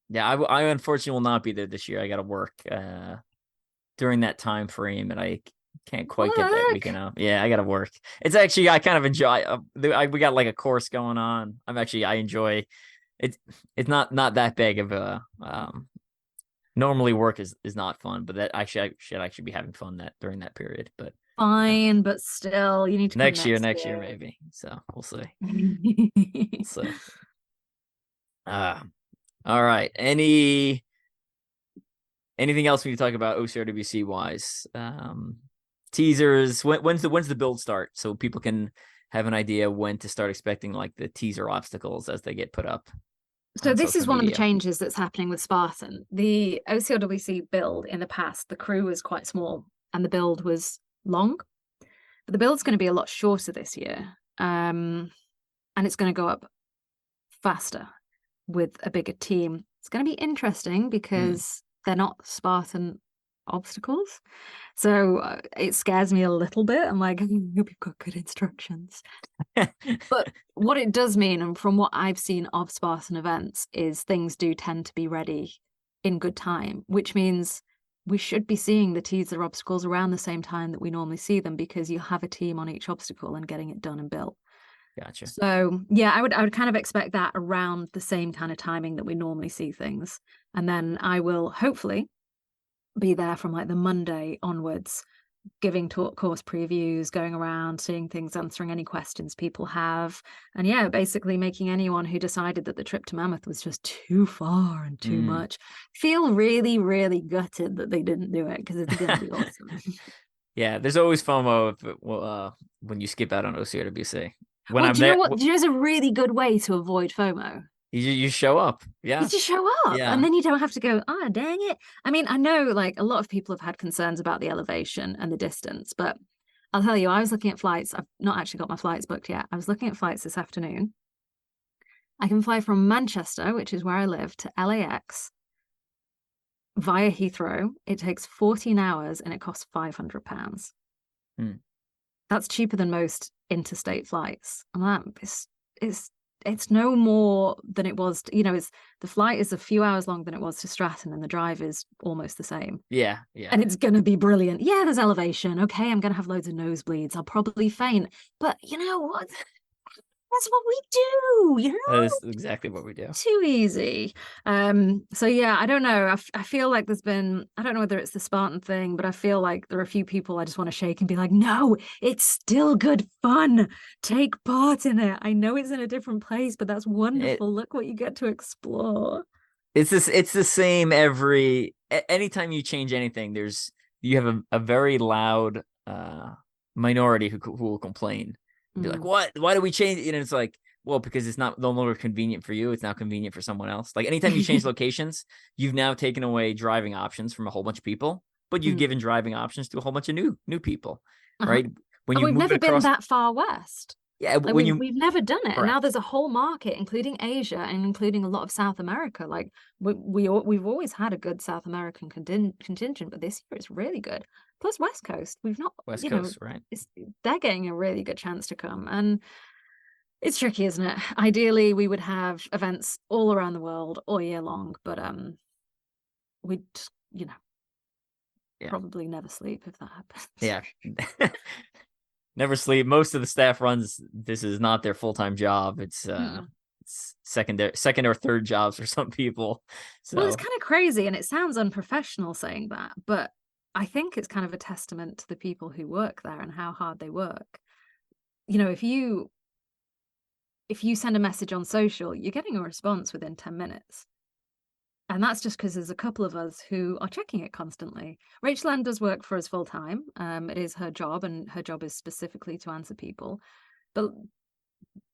Yeah, I unfortunately will not be there this year. I got to work during that time frame, and I can't quite get that Look, weekend out. Yeah, I got to work. It's actually I kind of enjoy. We got like a course going on. I enjoy. It's not that big of a normally work is not fun, but that actually I should actually be having fun that during that period. But fine, but still, you need to come next year year. maybe. So we'll see. We'll I see. Uh, all right. Anything else we need to talk about OCRWC wise? Teasers. When's the build start so people can have an idea when to start expecting like the teaser obstacles as they get put up So on this is social one of the media? changes that's happening with Spartan. The OCRWC build in the past, the crew was quite small and the build was long. But the build's going to be a lot shorter this year. And it's going to go up faster with a bigger team. It's going to be interesting Hmm. because they're not Spartan obstacles. So it scares me a little bit. I'm like, I hope you've got good instructions. But what it does mean, and from what I've seen of Spartan events, is things do tend to be ready in good time, which means we should be seeing the teaser obstacles around the same time that we normally see them because you have a team on each obstacle and getting it done and built. Gotcha. So yeah, I would kind of expect that around the same kind of timing that we normally see things. And then I will hopefully be there from like the Monday onwards, giving talk course previews, going around, seeing things, answering any questions people have. And yeah, basically making anyone who decided that the trip to Mammoth was just too far and too Mm. much feel really, really gutted that they didn't do it because it's going to be awesome. Yeah, there's always FOMO when you skip out on OCRWC. When Well, I'm do you know there, what? There's a really good way to avoid FOMO. you show up. You Yeah, just show up and yeah. then you don't have to go, ah, dang it. I mean, I know like a lot of people have had concerns about the elevation and the distance, but I'll tell you, I was looking at flights. I've not actually got my flights booked yet. I was looking at flights this afternoon. I can fly from Manchester, which is where I live, to LAX via Heathrow. It takes 14 hours and it costs £500. Hmm. That's cheaper than most interstate flights. And that is it's no more than it was, it's the flight is a few hours longer than it was to Stratton and the drive is almost the same. Yeah, yeah. And it's gonna be brilliant. Yeah, there's elevation. Okay, I'm gonna have loads of nosebleeds. I'll probably faint. But you know what? That's what we do, That is exactly what we do. too easy. So yeah, I don't know. I feel like there's been, I don't know whether it's the Spartan thing, but I feel like there are a few people I just want to shake and be like, no, it's still good fun. Take part in it. I know it's in a different place, but that's It wonderful. Look what you get to explore. it's the same anytime you change anything, you have a very loud minority who will complain. Be like, Mm. what? Why do we change it? And it's like, well, because it's not no longer convenient for you. It's now convenient for someone else. Like anytime you change locations, you've now taken away driving options from a whole bunch of people, but you've Mm. given driving options to a whole bunch of new people, Uh-huh. right? When And you we've move it never been across, that far west. yeah, Like when we've you we've never done it, and now correct. there's a whole market, including Asia and including a lot of South America. Like we've always had a good South American contingent, but this year it's really good. Plus West Coast, we've not, West Coast, right? they're getting a really good chance to come, and it's tricky, isn't it? Ideally, we would have events all around the world all year long, but we'd Yeah, probably never sleep if that happens. yeah. never sleep. Most of the staff runs. This is not their full-time job. Mm-mm. It's second or third jobs for some people. Well, it's So kind of crazy and it sounds unprofessional saying that, but I think it's kind of a testament to the people who work there and how hard they work. You know, if you send a message on social, you're getting a response within 10 minutes. And that's just because there's a couple of us who are checking it constantly. Rachel Ann does work for us full time. It is her job, and her job is specifically to answer people.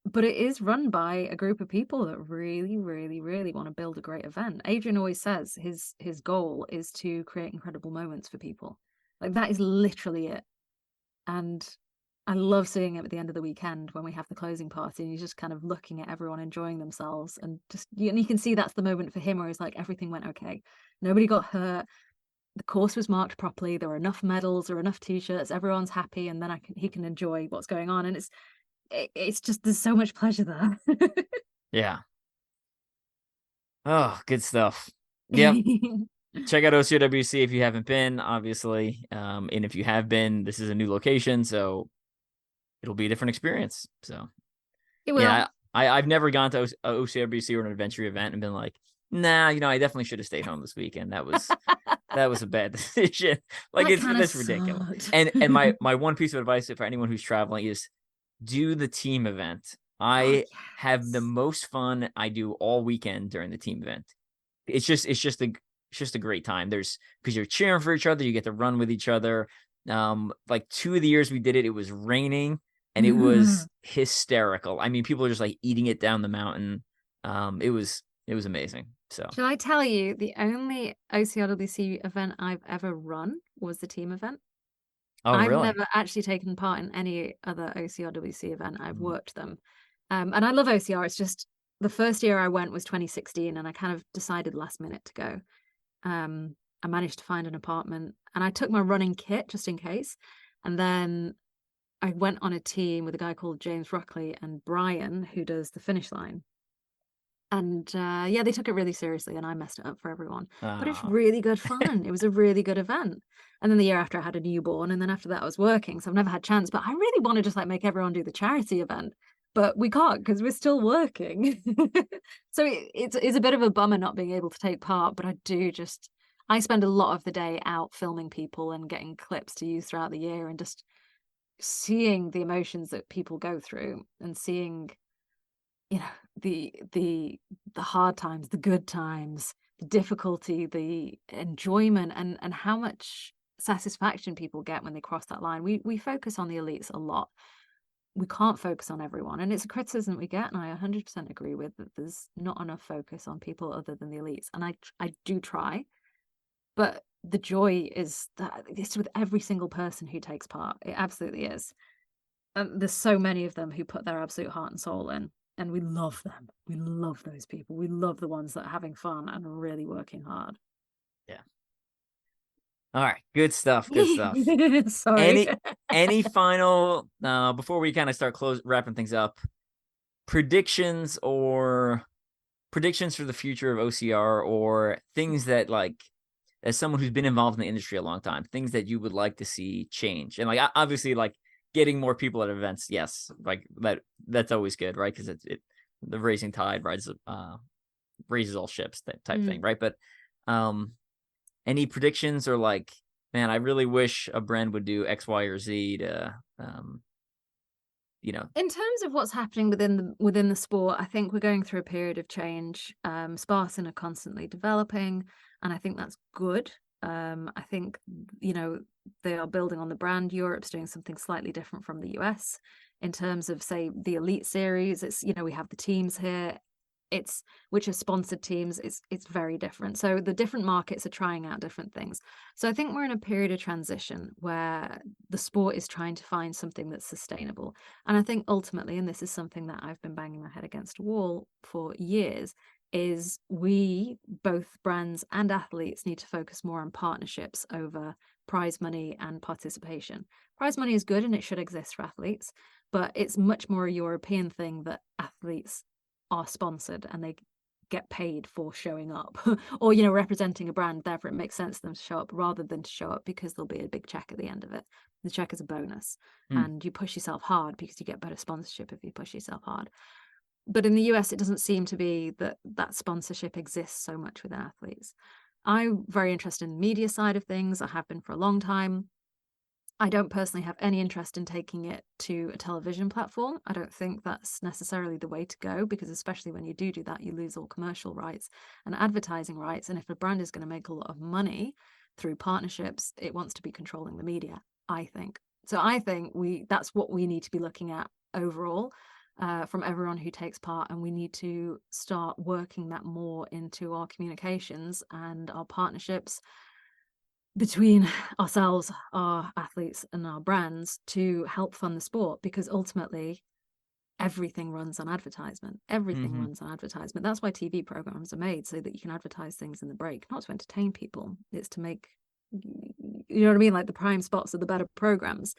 But it is run by a group of people that really, really, really want to build a great event. Adrian always says his goal is to create incredible moments for people. Like that is literally it. And I love seeing it at the end of the weekend when we have the closing party and he's just kind of looking at everyone enjoying themselves and you can see that's the moment for him where he's like everything went okay. Nobody got hurt. The course was marked properly. There were enough medals or enough t-shirts. Everyone's happy and then he can enjoy what's going on and it's just there's so much pleasure there. yeah. Oh, good stuff. Yep. Check out OCRWC if you haven't been, obviously. And if you have been, this is a new location, so it'll be a different experience. So It will. yeah, I've never gone to OCRBC or an adventure event and been like, nah, I definitely should have stayed home this weekend. That was a bad decision. Like That kind of that's ridiculous. sucked. And my one piece of advice for anyone who's traveling is do the team event. Oh I have the yes. most fun I do all weekend during the team event. It's just a great time. There's because you're cheering for each other, you get to run with each other. Like 2 of the years we did it, it was raining and it was hysterical. I mean, people are just like eating it down the mountain. It was amazing. So, Shall I tell you the only OCRWC event I've ever run was the team event? oh I've really? never actually taken part in any other OCRWC event. I've Mm. worked them. And I love OCR. It's just the first year I went was 2016 and I kind of decided last minute to go. I managed to find an apartment and I took my running kit just in case. And then I went on a team with a guy called James Rockley and Brian, who does the finish line. And yeah, they took it really seriously and I messed it up for everyone. But it's Oh, really good fun. It was a really good event. And then the year after I had a newborn and then after that I was working. So I've never had chance. But I really want to just like make everyone do the charity event. But we can't because we're still working. So it's a bit of a bummer not being able to take part. But I spend a lot of the day out filming people and getting clips to use throughout the year and just seeing the emotions that people go through and seeing you know the hard times, the good times, the difficulty, the enjoyment, and how much satisfaction people get when they cross that line. We focus on the elites a lot. We can't focus on everyone, and it's a criticism we get, and I 100% agree with that. There's not enough focus on people other than the elites, and I do try, but the joy is that it's with every single person who takes part. It absolutely is. There's so many of them who put their absolute heart and soul in, and we love them. We love those people. We love the ones that are having fun and really working hard. yeah. All right. Good stuff. Good stuff. Sorry. Any final before we kind of start wrapping things up, predictions or predictions for the future of OCR or things that like as someone who's been involved in the industry a long time, things that you would like to see change. And like obviously like getting more people at events, yes, like that's always good, right? Because the raising tide raises all ships type thing, Mm. right? But any predictions or like, man, I really wish a brand would do X, Y, or Z to In terms of what's happening within the sport, I think we're going through a period of change. Spartan are constantly developing, and I think that's good. I think they are building on the brand. Europe's doing something slightly different from the US in terms of, say, the Elite Series. It's we have the teams here. It's which are sponsored teams. It's very different. So the different markets are trying out different things. So I think we're in a period of transition where the sport is trying to find something that's sustainable. And I think ultimately, and this is something that I've been banging my head against a wall for years, is we, both brands and athletes, need to focus more on partnerships over prize money and participation. Prize money is good and it should exist for athletes, but it's much more a European thing that athletes are sponsored and they get paid for showing up or, you know, representing a brand. Therefore, it makes sense for them to show up rather than to show up because there'll be a big check at the end of it. The check is a bonus. And you push yourself hard because you get better sponsorship if you push yourself hard. But in the US, it doesn't seem to be that sponsorship exists so much with athletes. I'm very interested in the media side of things. I have been for a long time. I don't personally have any interest in taking it to a television platform. I don't think that's necessarily the way to go, because especially when you do that, you lose all commercial rights and advertising rights. And if a brand is going to make a lot of money through partnerships, it wants to be controlling the media, I think. So I think that's what we need to be looking at overall from everyone who takes part. And we need to start working that more into our communications and our partnerships between ourselves, our athletes, and our brands to help fund the sport, because ultimately everything runs on advertisement. Everything runs on advertisement. That's why TV programs are made, so that you can advertise things in the break, not to entertain people. It's to make, you know what I mean? Like the prime spots are the better programs.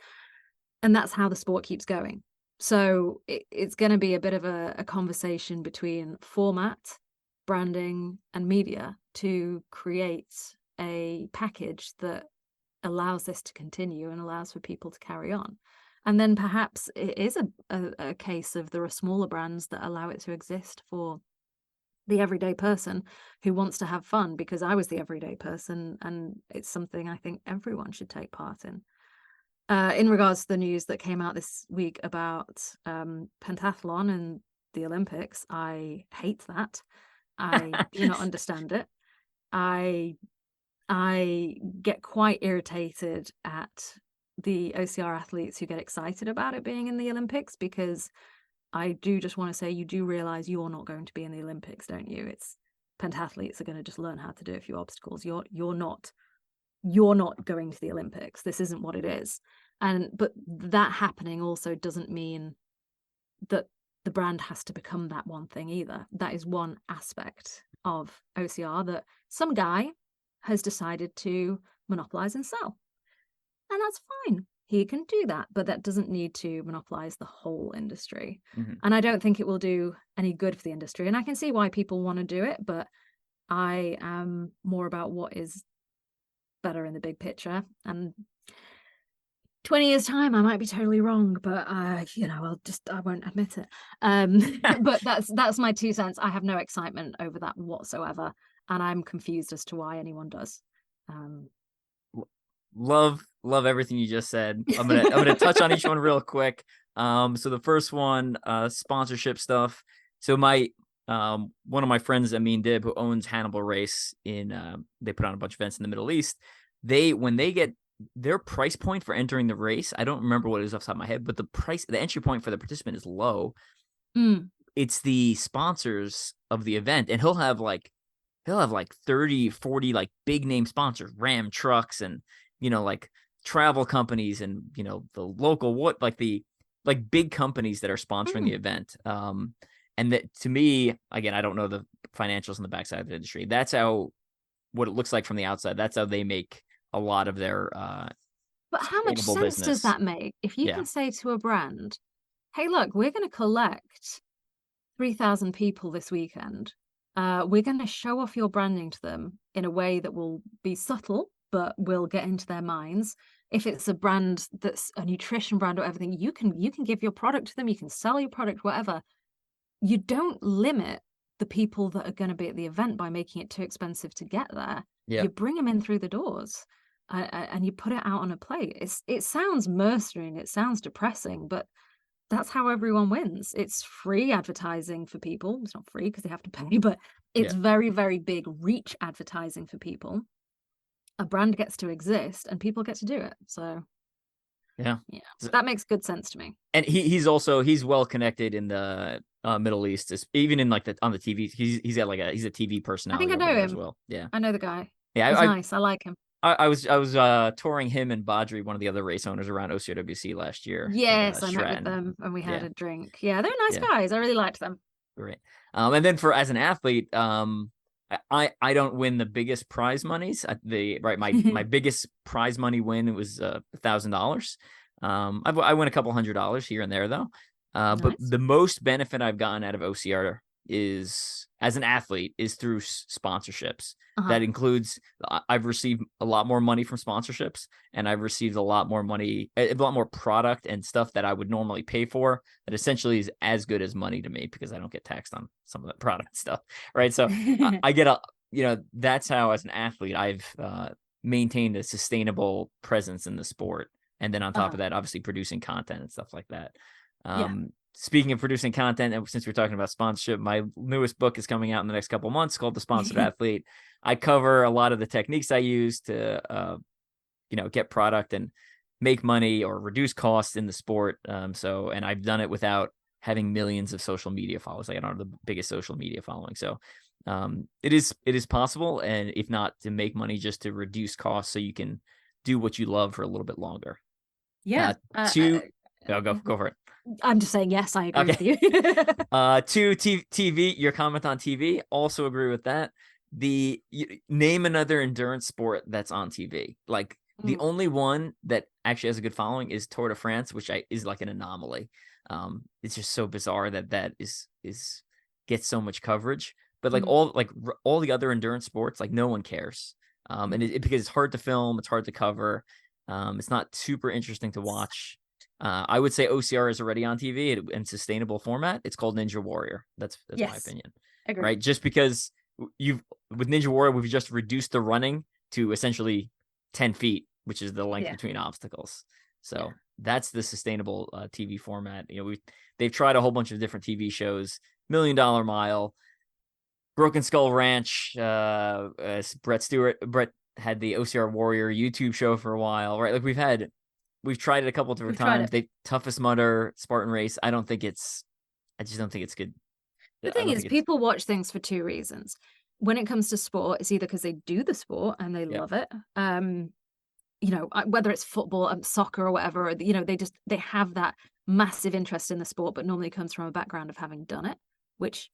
And that's how the sport keeps going. So it's going to be a bit of a conversation between format, branding, and media to create a package that allows this to continue and allows for people to carry on. And then perhaps it is a case of there are smaller brands that allow it to exist for the everyday person who wants to have fun, because I was the everyday person, and it's something I think everyone should take part in. In regards to the news that came out this week about pentathlon and the Olympics, I hate that. I do not understand it. I get quite irritated at the OCR athletes who get excited about it being in the Olympics, because I do just want to say, you do realize you're not going to be in the Olympics, don't you? It's pentathletes are going to just learn how to do a few obstacles. You're not going to the Olympics. This isn't what it is. But that happening also doesn't mean that the brand has to become that one thing either. That is one aspect of OCR that some guy has decided to monopolize and sell. And that's fine. He can do that, but that doesn't need to monopolize the whole industry. And I don't think it will do any good for the industry. And I can see why people want to do it, but I am more about what is better in the big picture. And 20 years time, I might be totally wrong, but I won't admit it. But that's my 2 cents. I have no excitement over that whatsoever, and I'm confused as to why anyone does. Love everything you just said. I'm gonna touch on each one real quick. So the first one, sponsorship stuff. So my one of my friends, Amin Dib, who owns Hannibal Race they put on a bunch of events in the Middle East. When they get their price point for entering the race, I don't remember what it is off the top of my head, but the entry point for the participant is low. It's the sponsors of the event, and he'll have like 30, 40 like big name sponsors, Ram trucks, and like travel companies, and the local big companies that are sponsoring the event. And that, to me, again, I don't know the financials on the backside of the industry. That's what it looks like from the outside. That's how they make a lot of their but how much sense does that make? If you can say to a brand, hey, look, we're going to collect 3,000 people this weekend. We're going to show off your branding to them in a way that will be subtle, but will get into their minds. If it's a brand that's a nutrition brand or everything, you can give your product to them. You can sell your product, whatever. You don't limit the people that are going to be at the event by making it too expensive to get there. You bring them in through the doors, and you put it out on a plate. It sounds mercenary and it sounds depressing, but that's how everyone wins. It's free advertising for people. It's not free because they have to pay, but it's very, very big reach advertising for people. A brand gets to exist and people get to do it. So so that makes good sense to me. And he's well connected in the Middle East, even in on the TV. He's a TV personality. I think I know him as well. Yeah, I know the guy. Yeah, he's nice. I like him. I was touring him and Badri, one of the other race owners, around OCRWC last year. Yes, I met with them and we had a drink. Yeah, they're nice guys. I really liked them. Great. And then as an athlete, I don't win the biggest prize monies. My biggest prize money win was $1,000. I win a couple $100 here and there though. Nice. But the most benefit I've gotten out of OCR is as an athlete is through sponsorships. Uh-huh. That includes, I've received a lot more money from sponsorships, and I've received a lot more money, a lot more product and stuff that I would normally pay for that essentially is as good as money to me because I don't get taxed on some of the product stuff. Right. So I get that's how, as an athlete, I've maintained a sustainable presence in the sport. And then on top Uh-huh. of that, obviously producing content and stuff like that. Yeah. Speaking of producing content, and since we're talking about sponsorship, my newest book is coming out in the next couple of months called The Sponsored Athlete. I cover a lot of the techniques I use to, get product and make money or reduce costs in the sport. And I've done it without having millions of social media followers. Like, I don't have the biggest social media following. So it is possible. And if not to make money, just to reduce costs so you can do what you love for a little bit longer. Yeah. Go for it. I'm just saying, yes, I agree with Okay. you. Two, TV, your comment on TV, also agree with that. Name another endurance sport that's on TV. Like, the only one that actually has a good following is Tour de France, which is like an anomaly. It's just so bizarre that is gets so much coverage. But like all the other endurance sports, like, no one cares. And because it's hard to film, it's hard to cover. It's not super interesting to watch. I would say OCR is already on TV in sustainable format. It's called Ninja Warrior. That's Yes. my opinion. Agree. Right? Just because with Ninja Warrior, we've just reduced the running to essentially 10 feet, which is the length between obstacles. So that's the sustainable TV format. They've tried a whole bunch of different TV shows, $1 Million Mile, Broken Skull Ranch, Brett had the OCR Warrior YouTube show for a while, right? Like, we've tried it a couple different times. Toughest Mudder, Spartan Race. I just don't think it's good. The thing is, people watch things for two reasons. When it comes to sport, it's either because they do the sport and they love it. Whether it's football, soccer or whatever, they have that massive interest in the sport, but normally comes from a background of having done it, which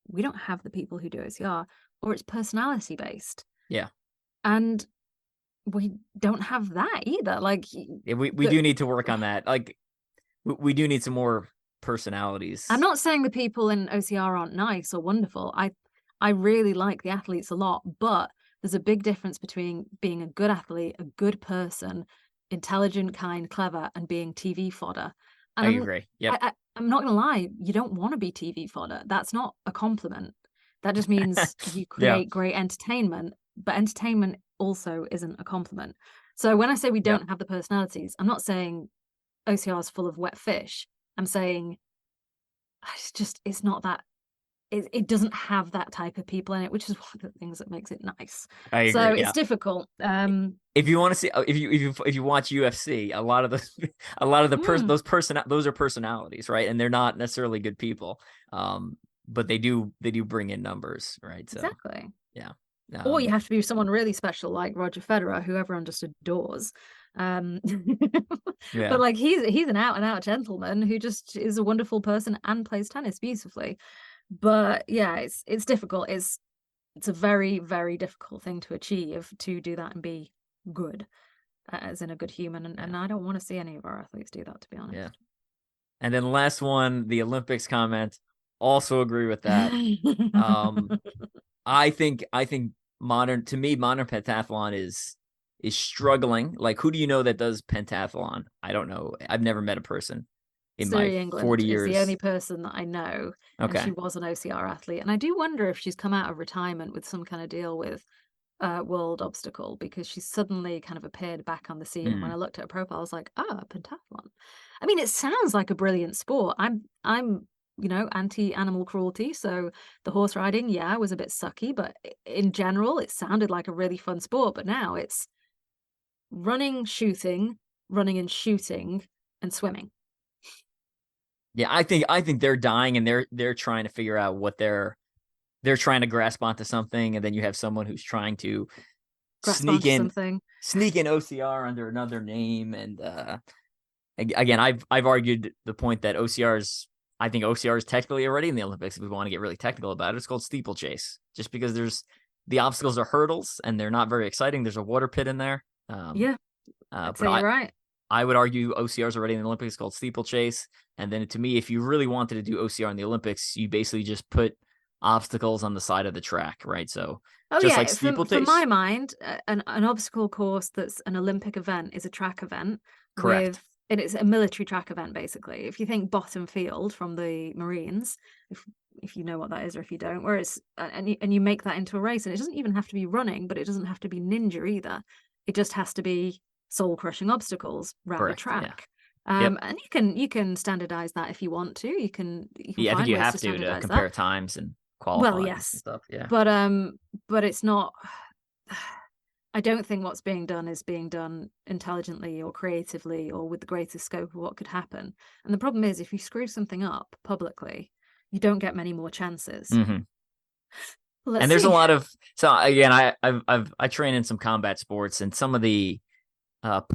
we don't have the people who do OCR, or it's personality based. Yeah. And we don't have that either. Like, we do need to work on that. Like, we do need some more personalities. I'm not saying the people in OCR aren't nice or wonderful. I really like the athletes a lot, but there's a big difference between being a good athlete, a good person, intelligent, kind, clever, and being TV fodder. And I agree. Yeah. I'm not gonna lie, you don't want to be TV fodder. That's not a compliment. That just means you create great entertainment, but entertainment also isn't a compliment. So when I say we don't have the personalities, I'm not saying OCR is full of wet fish. I'm saying it's not that. It doesn't have that type of people in it, which is one of the things that makes it nice. I agree. So it's difficult. If you want to see, if you watch UFC, a lot of those are personalities, right? And they're not necessarily good people, but they do bring in numbers, right? So, exactly. Yeah. Or you have to be someone really special like Roger Federer, who everyone just adores. But like he's an out and out gentleman who just is a wonderful person and plays tennis beautifully. But yeah, it's difficult. It's a very, very difficult thing to achieve, to do that and be good, as in a good human. And I don't want to see any of our athletes do that, to be honest. Yeah. And then last one, the Olympics comment. Also agree with that. I think modern pentathlon is struggling. Like, who do you know that does pentathlon? I don't know. I've never met a person in my 40 years. Is the only person that I know. Okay. And she was an OCR athlete. And I do wonder if she's come out of retirement with some kind of deal with World Obstacle, because she suddenly kind of appeared back on the scene. And when I looked at her profile, I was like, pentathlon. I mean, it sounds like a brilliant sport. I'm anti-animal cruelty. So the horse riding, was a bit sucky, but in general, it sounded like a really fun sport. But now it's running and shooting, and swimming. Yeah, I think they're dying, and they're trying to figure out what they're trying to grasp onto something, and then you have someone who's trying to sneak in OCR under another name. And again, I've argued the point that I think OCR is technically already in the Olympics. If we want to get really technical about it, it's called steeplechase, just because the obstacles are hurdles and they're not very exciting. There's a water pit in there. But you're right. I would argue OCR is already in the Olympics, called steeplechase. And then, to me, if you really wanted to do OCR in the Olympics, you basically just put obstacles on the side of the track, right? So Oh just like yeah, for steeplechase, my mind, an obstacle course that's an Olympic event is a track event correct. and it's a military track event basically. If you think bottom field from the Marines, if you know what that is or if you don't, whereas and you make that into a race, and it doesn't even have to be running, but it doesn't have to be ninja either. It just has to be soul crushing obstacles round a Correct. Yeah. track. Yep. And you can standardize that if you want to. You can Yeah, I think find you ways to have to standardize that. compare times and Well, qualify and yes, stuff. Yeah. but but it's not. I don't think what's being done is being done intelligently or creatively or with the greatest scope of what could happen. And the problem is, if you screw something up publicly, you don't get many more chances. Hmm. Well, let's And there's a see. lot of so again, I train in some combat sports, and some of the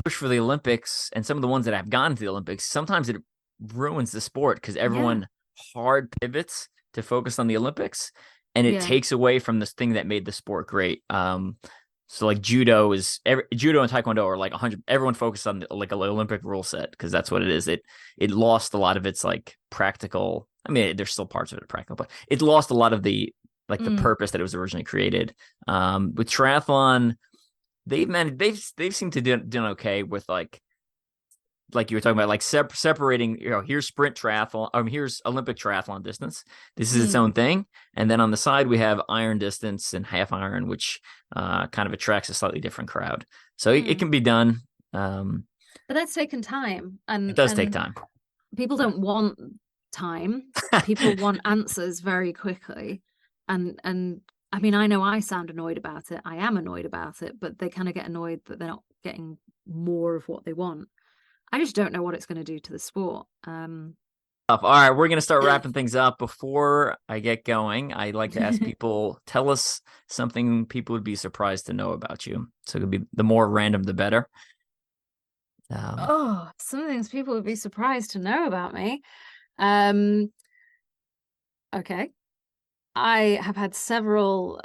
push for the Olympics and some of the ones that have gone to the Olympics, sometimes it ruins the sport because Yeah, everyone hard pivots to focus on the Olympics, and it yeah. takes away from this thing that made the sport great. So like judo judo and taekwondo are like 100. Everyone focused on like an Olympic rule set because that's what it is. It lost a lot of its like practical. I mean, there's still parts of it practical, but it lost a lot of the like the Mm, purpose that it was originally created. With triathlon, they've seemed to do done okay with like you were talking about, like separating, here's sprint triathlon, here's Olympic triathlon distance. This is its mm, own thing. And then on the side, we have iron distance and half iron, which kind of attracts a slightly different crowd. So it mm. can be done. Um, But that's taken time, it does take and time. people don't want time. People want answers very quickly, and I mean, I know I sound annoyed about it. I am annoyed about it, but they kind of get annoyed that they're not getting more of what they want. I just don't know what it's going to do to the sport. All right, we're gonna start wrapping things up. Before I get going, I like to ask people, tell us something people would be surprised to know about you. So it could be the more random, the better. Um, Oh, some things people would be surprised to know about me. Um, okay. I have had several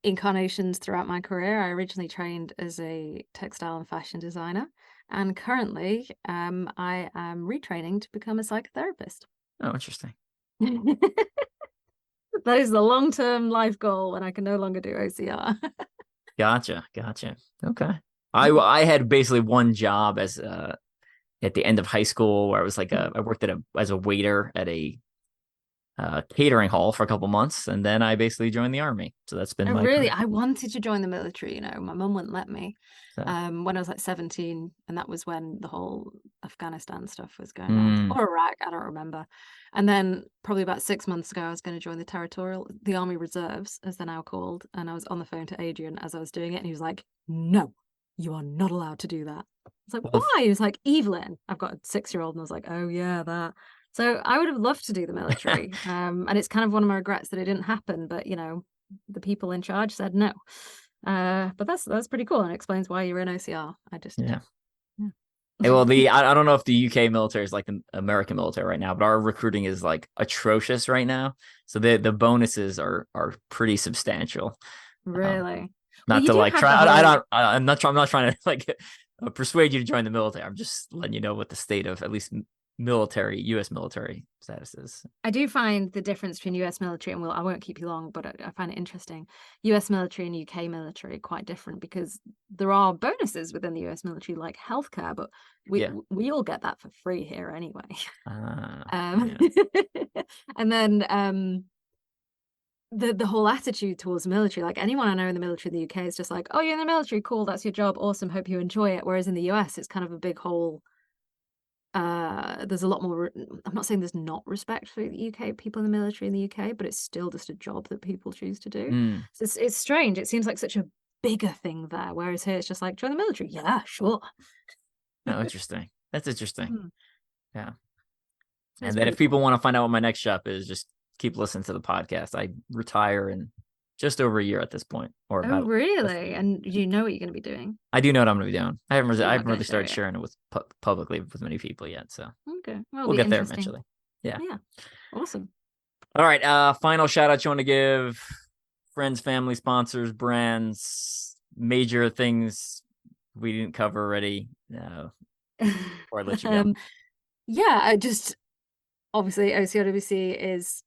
incarnations throughout my career. I originally trained as a textile and fashion designer, and currently I am retraining to become a psychotherapist. oh, interesting. That is the long-term life goal when I can no longer do OCR. Gotcha. Okay. I had basically one job as at the end of high school where I was like I worked as a waiter at a catering hall for a couple months, and then I basically joined the army. So that's been Oh, my really? career. I wanted to join the military, my mum wouldn't let me. So When I was like 17, and that was when the whole Afghanistan stuff was going on, mm, or Iraq, I don't remember. And then probably about 6 months ago, I was going to join the Army Reserves, as they're now called. And I was on the phone to Adrian as I was doing it, and he was like, "No, you are not allowed to do that." I was like, well, "Why?" He was like, "Evelyn." I've got a 6-year-old, and I was like, "Oh yeah, that." So I would have loved to do the military, and it's kind of one of my regrets that it didn't happen. But the people in charge said no. But that's pretty cool, and it explains why you're in OCR. yeah. Yeah. Well, I don't know if the UK military is like the American military right now, but our recruiting is like atrocious right now. So the bonuses are pretty substantial. Um, Really? Well, Not you to do like have try. the whole. I'm not trying to like persuade you to join the military. I'm just letting you know what the state of at least military U.S. military status is. I do find the difference between US military and I won't keep you long, but I find it interesting. US military and UK military are quite different because there are bonuses within the US military, like healthcare, but we Yeah. we all get that for free here anyway. Yeah. And then the whole attitude towards the military, like anyone I know in the military in the UK is just like, oh, you're in the military, cool, that's your job, awesome, hope you enjoy it. Whereas in the US, it's kind of a big whole. There's a lot more. I'm not saying there's not respect for the UK people in the military in the UK, but it's still just a job that people choose to do. Mm. So it's strange. It seems like such a bigger thing there, whereas here it's just like join the military. Yeah, sure. Oh, interesting. That's interesting. Hmm, Yeah. it's And then pretty if people cool. want to find out what my next shop is, just keep listening to the podcast. I retire in just over a year at this point, or Oh, about. really? And you know what you're going to be doing? I do know what I'm going to be doing. You're I not haven't going really to share started it yet. sharing it with publicly with many people yet, so Okay, well, it'll we'll be get there interesting. eventually. Yeah. Yeah, awesome. All right. Final shout out you want to give friends, family, sponsors, brands, major things we didn't cover already. Before I let you go. um, yeah, I just obviously OCRWC is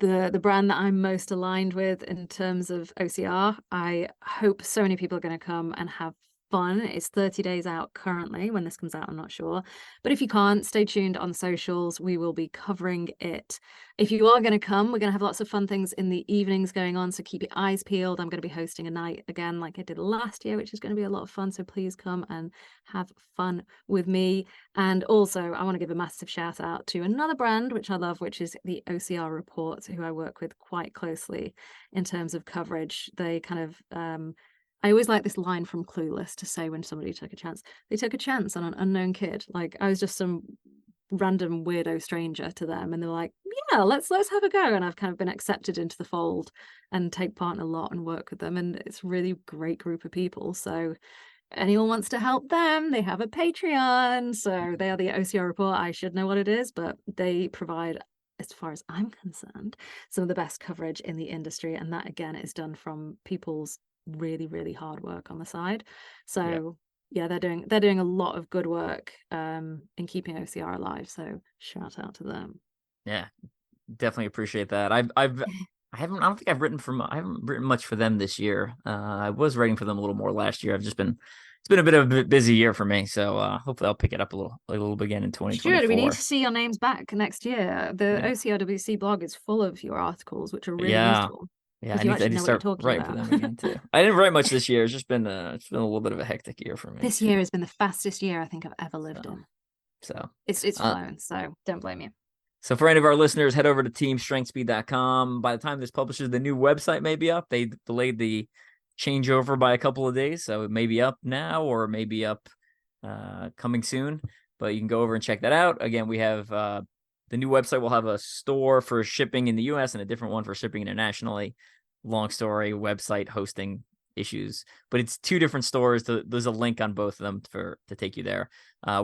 the brand that I'm most aligned with in terms of OCR. I hope so many people are going to come and have fun. It's 30 days out currently. When this comes out, I'm not sure. But if you can't, stay tuned on socials. We will be covering it. If you are going to come, we're going to have lots of fun things in the evenings going on. So keep your eyes peeled. I'm going to be hosting a night again, like I did last year, which is going to be a lot of fun. So please come and have fun with me. And also, I want to give a massive shout out to another brand, which I love, which is the OCR Report, who I work with quite closely in terms of coverage. They kind of, I always like this line from Clueless to say when somebody took a chance. They took a chance on an unknown kid. Like I was just some random weirdo stranger to them, and they're like, "Yeah, let's have a go." And I've kind of been accepted into the fold and take part in a lot and work with them. And it's a really great group of people. So anyone wants to help them, they have a Patreon. So they are the OCR Report. I should know what it is, but they provide, as far as I'm concerned, some of the best coverage in the industry. And that again is done from people's really, really hard work on the side. Yeah. So yeah, they're doing a lot of good work in keeping OCR alive. So shout out to them. Yeah. Definitely appreciate that. I don't think I haven't written much for them this year. I was writing for them a little more last year. It's been a bit of a busy year for me. So hopefully I'll pick it up a little bit again in Sure, we need to 2024. see your names back next year. The Yeah. OCRWC blog is full of your articles, which are really Yeah. useful Yeah. because you I actually need to know what you're start talking writing for about. them again too. I didn't write much this year. It's been a little bit of a hectic year for me This too. year has been the fastest year I think I've ever lived So, in. so, It's uh, flown, so don't blame you. So for any of our listeners, head over to teamstrengthspeed.com. By the time this publishes, the new website may be up. They delayed the changeover by a couple of days, so it may be up now or maybe up coming soon. But you can go over and check that out. Again, we have the new website will have a store for shipping in the US and a different one for shipping internationally. Long story, website hosting issues, but it's two different stores. There's a link on both of them to take you there.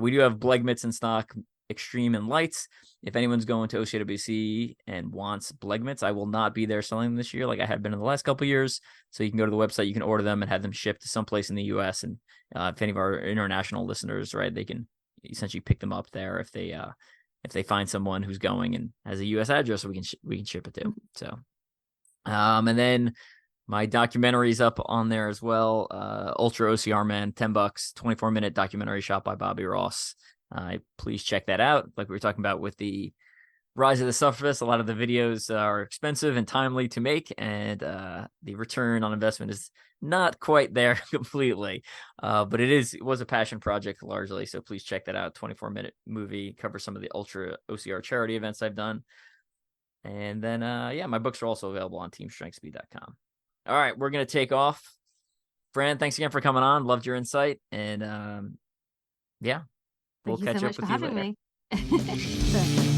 We do have Blegmits in stock, Extreme and Lights. If anyone's going to OCWC and wants Blegmits, I will not be there selling them this year like I have been in the last couple of years. So you can go to the website, you can order them and have them shipped to someplace in the US. And if any of our international listeners, right, they can essentially pick them up there if they find someone who's going and has a US address, we can ship it to. So and then my documentary's up on there as well. Ultra OCR Man, $10, 24-minute documentary shot by Bobby Ross. Please check that out. Like we were talking about with the rise of the suffragist, a lot of the videos are expensive and timely to make, and the return on investment is not quite there completely. But it was a passion project largely. So please check that out. 24-minute movie, covers some of the Ultra OCR charity events I've done. And then, my books are also available on teamstrengthspeed.com. All right, we're going to take off. Fran, thanks again for coming on. Loved your insight. And we'll Thank you so catch up much for with you having later. me. So